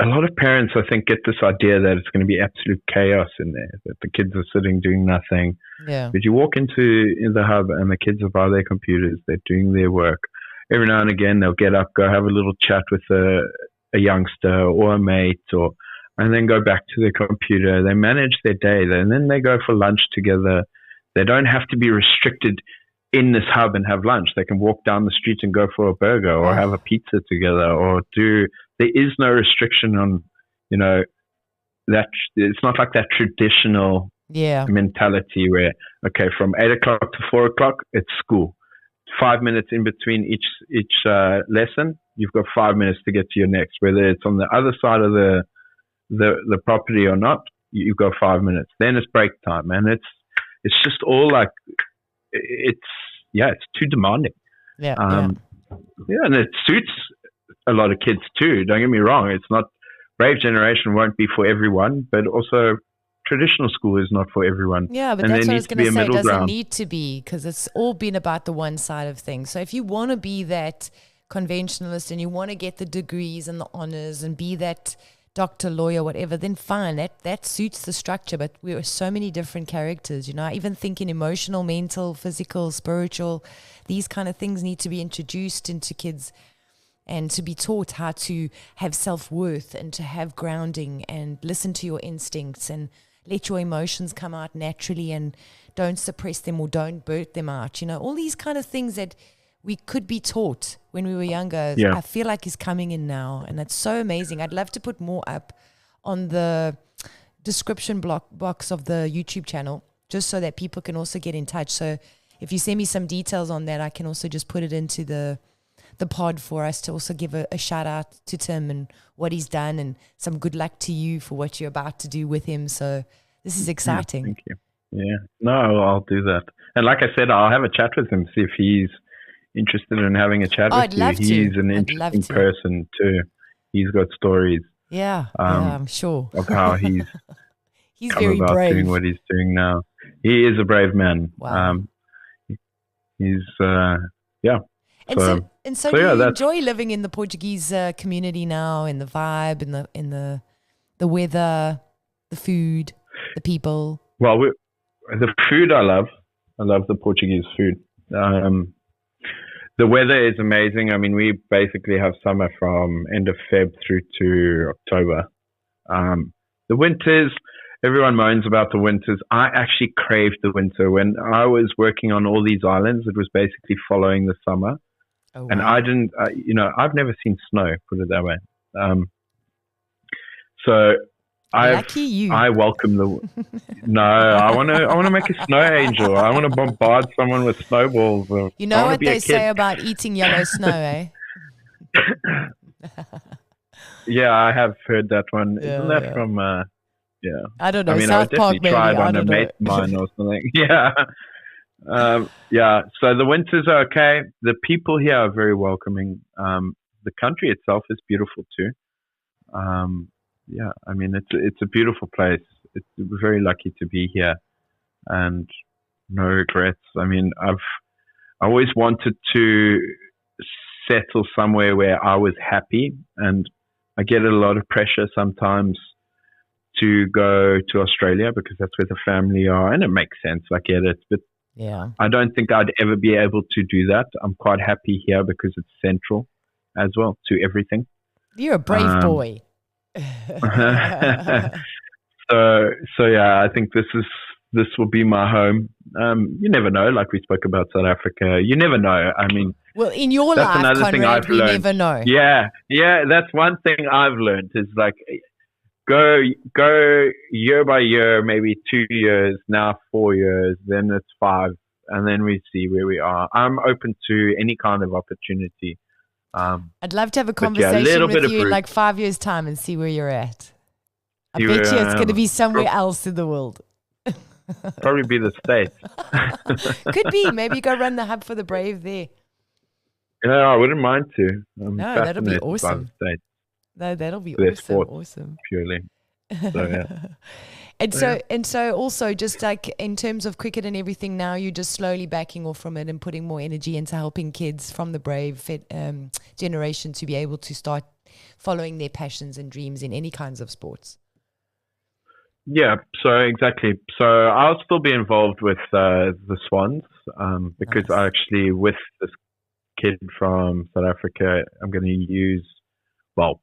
a lot of parents, I think, get this idea that it's going to be absolute chaos in there, that the kids are sitting doing nothing. Yeah. But you walk in the hub, and the kids are by their computers. They're doing their work. Every now and again, they'll get up, go have a little chat with a youngster or a mate, and then go back to their computer. They manage their day, and then they go for lunch together. They don't have to be restricted in this hub and have lunch. They can walk down the street and go for a burger or have a pizza together there is no restriction on, that. It's not like that traditional mentality where, okay, from 8 o'clock to 4 o'clock, it's school. 5 minutes in between each lesson, you've got 5 minutes to get to your next, whether it's on the other side of the property or not. You've got 5 minutes. Then it's break time, and it's just all like it's too demanding. And it suits a lot of kids too. Don't get me wrong. It's not Brave Generation won't be for everyone, but also traditional school is not for everyone. Yeah, but that's what I was going to say. It doesn't need to be, because it's all been about the one side of things. So if you want to be that conventionalist and you want to get the degrees and the honors and be that doctor, lawyer, whatever, then fine. That suits the structure. But we are so many different characters, I even think in emotional, mental, physical, spiritual, these kind of things need to be introduced into kids and to be taught how to have self-worth and to have grounding and listen to your instincts and let your emotions come out naturally and don't suppress them or don't burst them out. All these kind of things that we could be taught when we were younger, I feel like is coming in now. And that's so amazing. I'd love to put more up on the description box of the YouTube channel, just so that people can also get in touch. So if you send me some details on that, I can also just put it into the pod for us to also give a shout out to Tim and what he's done, and some good luck to you for what you're about to do with him. So this is exciting. Thank you. Yeah, no, I'll do that. And like I said, I'll have a chat with him, see if he's interested in having a chat with you. He's an interesting person too. He's got stories. Yeah, I'm sure. Of how he's come very about brave. doing what he's doing now. He is a brave man. Wow. He's And so do you enjoy living in the Portuguese community now, in the vibe, in the weather, the food, the people? Well, the food I love. I love the Portuguese food. The weather is amazing. I mean, we basically have summer from end of Feb through to October. The winters, everyone moans about the winters. I actually craved the winter. When I was working on all these islands, it was basically following the summer. Oh, wow. And I didn't, I've never seen snow, put it that way. So Lucky you. I welcome no, I want to make a snow angel. I want to bombard someone with snowballs. You know what they say about eating yellow snow, eh? Yeah, I have heard that one. Yeah, Isn't that from, I don't know. I mean, South I Park, definitely tried on a know. mate of mine or something. Yeah. So the winters are okay. The people here are very welcoming. The country itself is beautiful too. I mean, it's a beautiful place. We're very lucky to be here, and no regrets. I mean, I always wanted to settle somewhere where I was happy, and I get a lot of pressure sometimes to go to Australia because that's where the family are, and it makes sense. I get it, but yeah, I don't think I'd ever be able to do that. I'm quite happy here because it's central as well to everything. You're a brave boy. So yeah, I think this will be my home. You never know, like we spoke about South Africa. You never know. I mean, well, in your life, Conrad, we never know. Yeah, that's one thing I've learned is like go year by year, maybe 2 years, now 4 years, then it's 5, and then we see where we are. I'm open to any kind of opportunity. I'd love to have a conversation with you in like 5 years' time and see where you're at. I bet you it's going to be somewhere else in the world. Probably be the States. Could be. Maybe go run the hub for the Brave there. Yeah, I wouldn't mind to. I'm No, that'll be fascinated by the awesome. States. No, that'll be Their awesome. sports. Awesome. Purely. So, yeah. And so also just like in terms of cricket and everything now, you're just slowly backing off from it and putting more energy into helping kids from the Brave generation to be able to start following their passions and dreams in any kinds of sports. Yeah, so exactly. So I'll still be involved with the Swans because Nice. I actually, with this kid from South Africa, I'm going to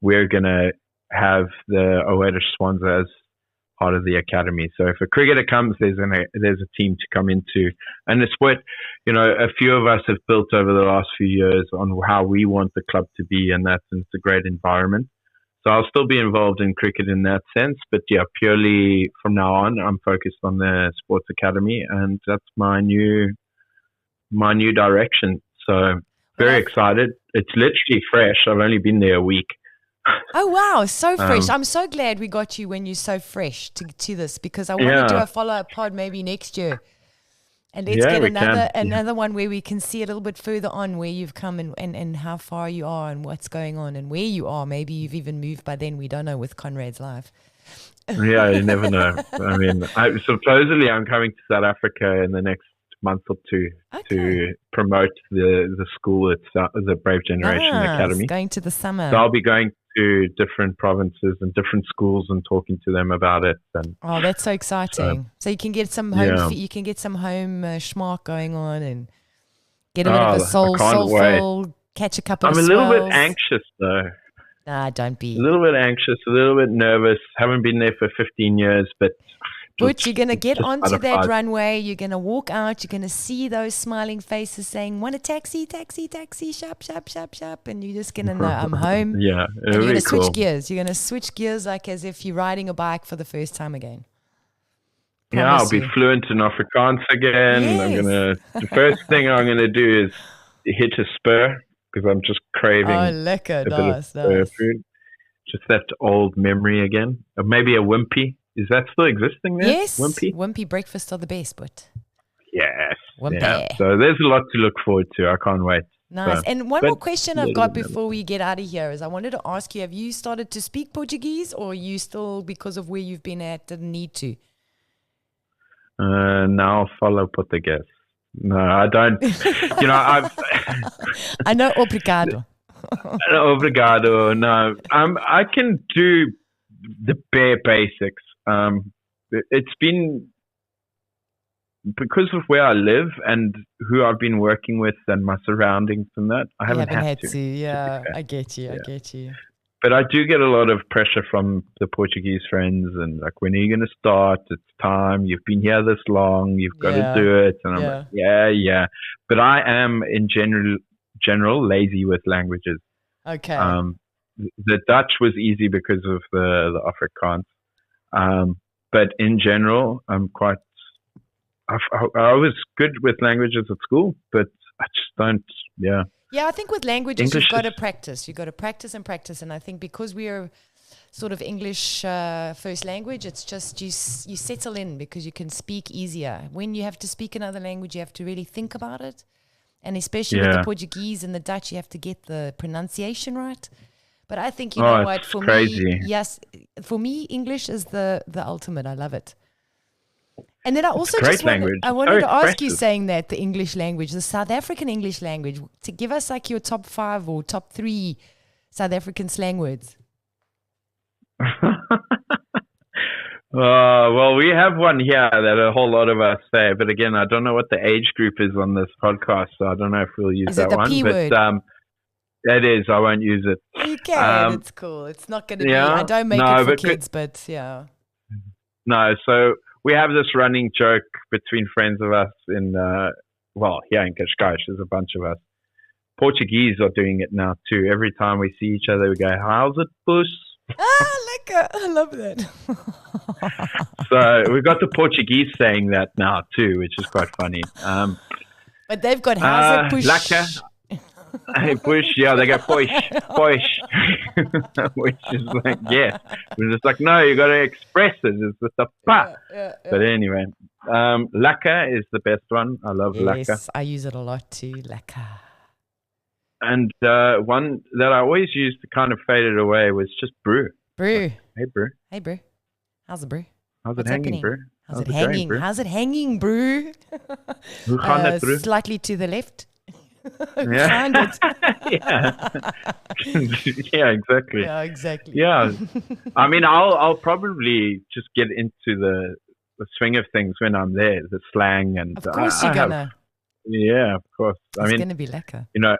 we're going to have the Wildest Swans as part of the academy. So if a cricketer comes, there's a team to come into. And it's what, a few of us have built over the last few years on how we want the club to be, and it's a great environment. So I'll still be involved in cricket in that sense, but yeah, purely from now on, I'm focused on the sports academy, and that's my new direction. So very excited. It's literally fresh. I've only been there a week. Oh, wow. So fresh. I'm so glad we got you when you're so fresh to this, because I want to do a follow-up pod maybe next year. And let's get another one where we can see a little bit further on where you've come and how far you are and what's going on and where you are. Maybe you've even moved by then. We don't know with Conrad's life. Yeah, you never know. I mean, supposedly I'm coming to South Africa in the next month or two to promote the school. It's the Brave Generation Academy. Going to the summer. So I'll be going to different provinces and different schools and talking to them about it. And that's so exciting! So you can get some home, schmark going on and get a bit of a soulful, catch a couple of swells. I'm a little bit anxious though. Nah, don't be. A little bit anxious, a little bit nervous. Haven't been there for 15 years, but you're going to get onto that runway. You're going to walk out. You're going to see those smiling faces saying, "Want a taxi, taxi, taxi, shop, shop, shop, shop." And you're just going to know, I'm home. Yeah, and you're going to switch gears. You're going to switch gears like as if you're riding a bike for the first time again. Yeah, I'll be fluent in Afrikaans again. Yes. The first thing I'm going to do is hit a spur because I'm just craving lekker, a bit of spur food. Just that old memory again. Or maybe a wimpy. Is that still existing there? Yes. Wimpy breakfasts are the best, but yes. Wimpy. Yeah. So there's a lot to look forward to. I can't wait. Nice. So, and one more question I've got before we get out of here is I wanted to ask you, have you started to speak Portuguese, or are you still, because of where you've been at, didn't need to? Now follow Portuguese. No, I don't. I know obrigado. Obrigado. No, I can do the bare basics. It's been because of where I live and who I've been working with and my surroundings and that. I haven't had to. Yeah, I get you. But I do get a lot of pressure from the Portuguese friends, and like, when are you going to start? It's time. You've been here this long. You've got to do it. And I'm like, yeah. But I am in general lazy with languages. Okay. The Dutch was easy because of the Afrikaans. But in general, I'm quite. I was good with languages at school, but I just don't. Yeah. Yeah, I think with languages, you've got to practice. You've got to practice and practice. And I think because we're sort of English first language, it's just you settle in because you can speak easier. When you have to speak another language, you have to really think about it. And especially with the Portuguese and the Dutch, you have to get the pronunciation right. But I think, you know what, for me, English is the ultimate. I love it. And then I also wanted to ask you, saying that the English language, the South African English language, to give us like your top 5 or top 3 South African slang words. Well, we have one here that a whole lot of us say, but again, I don't know what the age group is on this podcast, so I don't know if we'll use that one. P word? But it is. I won't use it. You can. It's cool. It's not going to be. I don't make it for kids, but yeah. No, so we have this running joke between friends of us here in Cascais. There's a bunch of us. Portuguese are doing it now too. Every time we see each other, we go, "How's it, puss?" Lekker. I love that. So we've got the Portuguese saying that now too, which is quite funny. But they've got how's it, push? Lekker. Hey, push, yeah, they go push, which is like, we're just like, no, you got to express it. It's just a pa. But anyway, Lekker is the best one. I love lekker. Yes, I use it a lot too. Lekker. And one that I always used to kind of faded away was just brew. Brew. Hey, brew. Hey, brew. How's it, brew? How's What's it hanging, happening? brew? How's it hanging? Going, How's it hanging, brew? Hoe gaan het, brew? Slightly to the left. Yeah. Find it. Yeah. Yeah, exactly. Yeah, exactly. Yeah. I mean, I'll probably just get into the swing of things when I'm there, the slang and Of course you're gonna. Yeah, of course. It's gonna be lekker. You know,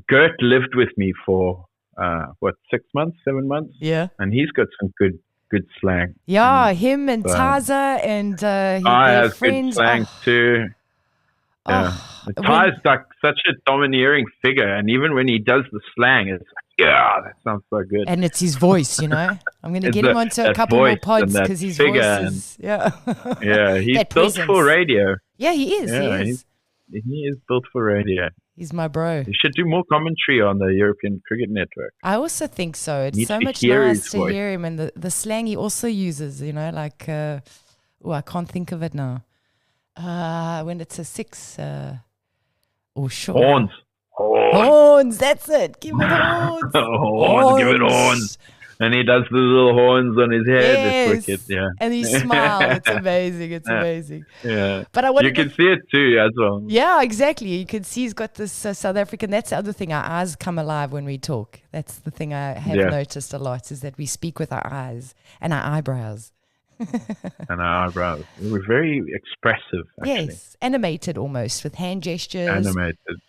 Gert lived with me for 6 months, 7 months? Yeah. And he's got some good slang. Yeah, him and Taza and their has friends. good slang too. Yeah. Ty's like such a domineering figure, and even when he does the slang, it's like, yeah, that sounds so good. And it's his voice, you know. I'm going to get him onto a couple more pods because his voice is, yeah, he's built for radio. Yeah, he is. Yeah, he is built for radio. He's my bro. You should do more commentary on the European Cricket Network. I also think so. It's so much nice to hear him, and the slang he also uses, you know, like, I can't think of it now. When it's a 6, sure. Horns, that's it. Give it horns. Horns, give it horns. And he does the little horns on his head. Yes. It's wicked, yeah. And he smiles. It's amazing. It's amazing. Yeah. But you can see it too as well. Yeah, exactly. You can see he's got this South African. That's the other thing. Our eyes come alive when we talk. That's the thing I have noticed a lot is that we speak with our eyes and our eyebrows. And our eyebrows. We're very expressive, actually. Yes. Animated almost with hand gestures. Animated.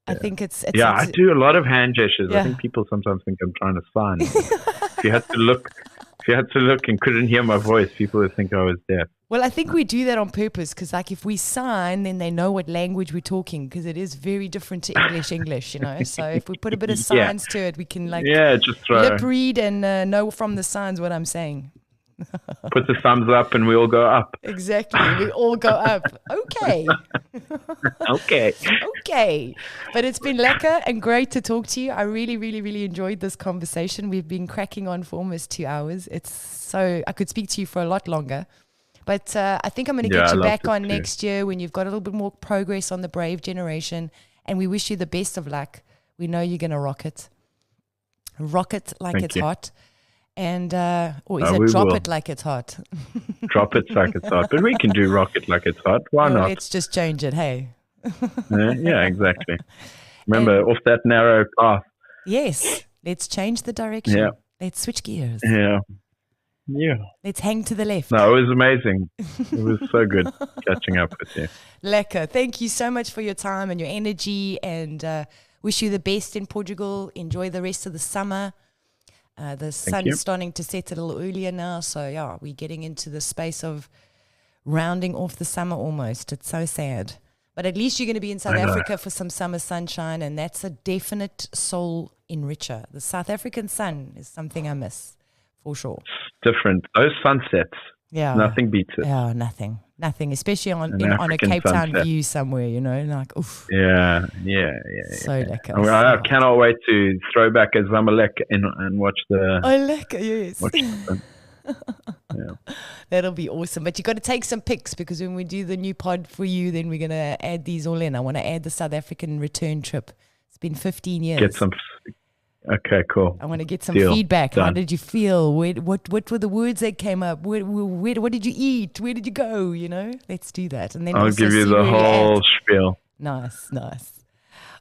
I think it's I do a lot of hand gestures. I think people sometimes think I'm trying to sign. If you had to look and couldn't hear my voice, people would think I was deaf. Well, I think we do that on purpose because, like, if we sign, then they know what language we're talking because it is very different to English, you know. So if we put a bit of signs to it, we can, like, just lip read and know from the signs what I'm saying. Put the thumbs up and we all go up. Exactly. We all go up. Okay. Okay. But it's been lekker and great to talk to you. I really, really, really enjoyed this conversation. We've been cracking on for almost 2 hours. I could speak to you for a lot longer. But I think I'm going to get you back on next year when you've got a little bit more progress on the Brave generation. And we wish you the best of luck. We know you're going to rock it. Rock it like it's hot. And or is it drop it like it's hot? Drop it like it's hot. But we can do rock it like it's hot. Why not? Let's just change it, hey? Yeah, exactly. Remember, off that narrow path. Yes. Let's change the direction. Yeah. Let's switch gears. Yeah. Let's hang to the left. No, it was amazing. It was so good catching up with you. Lekker. Thank you so much for your time and your energy, and wish you the best in Portugal. Enjoy the rest of the summer. The sun's starting to set a little earlier now, so we're getting into the space of rounding off the summer almost. It's so sad. But at least you're going to be in South Africa for some summer sunshine, and that's a definite soul enricher. The South African sun is something I miss, for sure. Different. Those sunsets, nothing beats it. Yeah, nothing, especially on a Cape Town view somewhere, you know, like, oof. Yeah. So lekker. I cannot wait to throw back a Zamalek and watch the... Oh, lekker, yes. Watch the That'll be awesome. But you got to take some pics because when we do the new pod for you, then we're going to add these all in. I want to add the South African return trip. It's been 15 years. Get some... Okay, cool. I want to get some feedback. Done. How did you feel? What were the words that came up? What did you eat? Where did you go? You know, let's do that. And then I'll give you the whole spiel. Nice.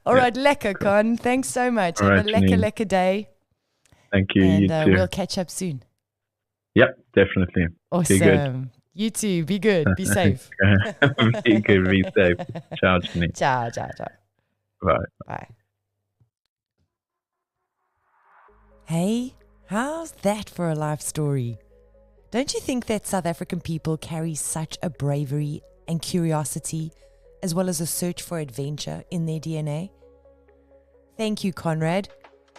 All right, lekker, Con. Thanks so much. Have a lekker day. Thank you. And you too. We'll catch up soon. Yep, definitely. Awesome. Be good. You too. Be good. Be safe. Be good. Be safe. Ciao, Janine. Ciao. Bye. Hey, how's that for a life story? Don't you think that South African people carry such a bravery and curiosity, as well as a search for adventure in their DNA? Thank you, Conrad,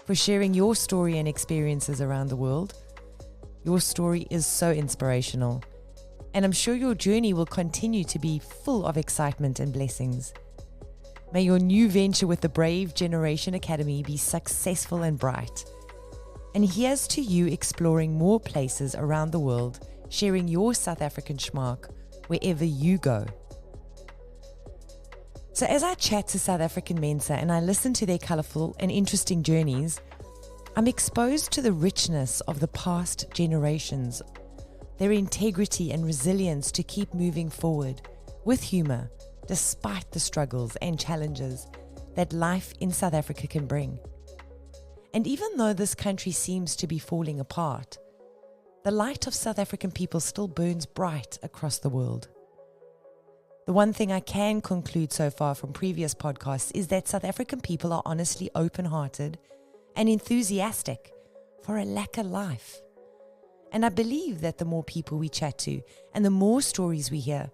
for sharing your story and experiences around the world. Your story is so inspirational, and I'm sure your journey will continue to be full of excitement and blessings. May your new venture with the Brave Generation Academy be successful and bright. And here's to you exploring more places around the world, sharing your South African schmark wherever you go. So as I chat to South African Mensa and I listen to their colourful and interesting journeys, I'm exposed to the richness of the past generations, their integrity and resilience to keep moving forward with humour, despite the struggles and challenges that life in South Africa can bring. And even though this country seems to be falling apart, the light of South African people still burns bright across the world. The one thing I can conclude so far from previous podcasts is that South African people are honestly open-hearted and enthusiastic for a lekker life. And I believe that the more people we chat to and the more stories we hear,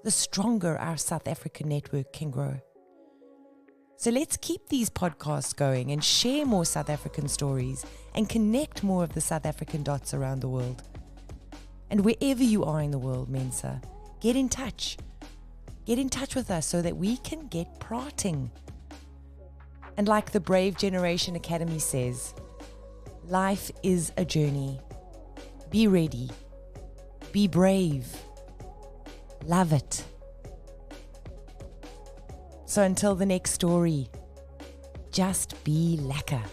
the stronger our South African network can grow. So let's keep these podcasts going and share more South African stories and connect more of the South African dots around the world. And wherever you are in the world, Mensa, get in touch. Get in touch with us so that we can get prating. And like the Brave Generation Academy says, life is a journey. Be ready. Be brave. Love it. So until the next story, just be lekker.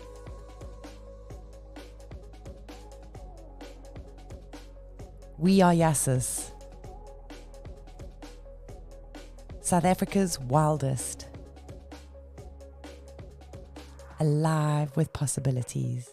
We are Yussus, South Africa's wildest, alive with possibilities.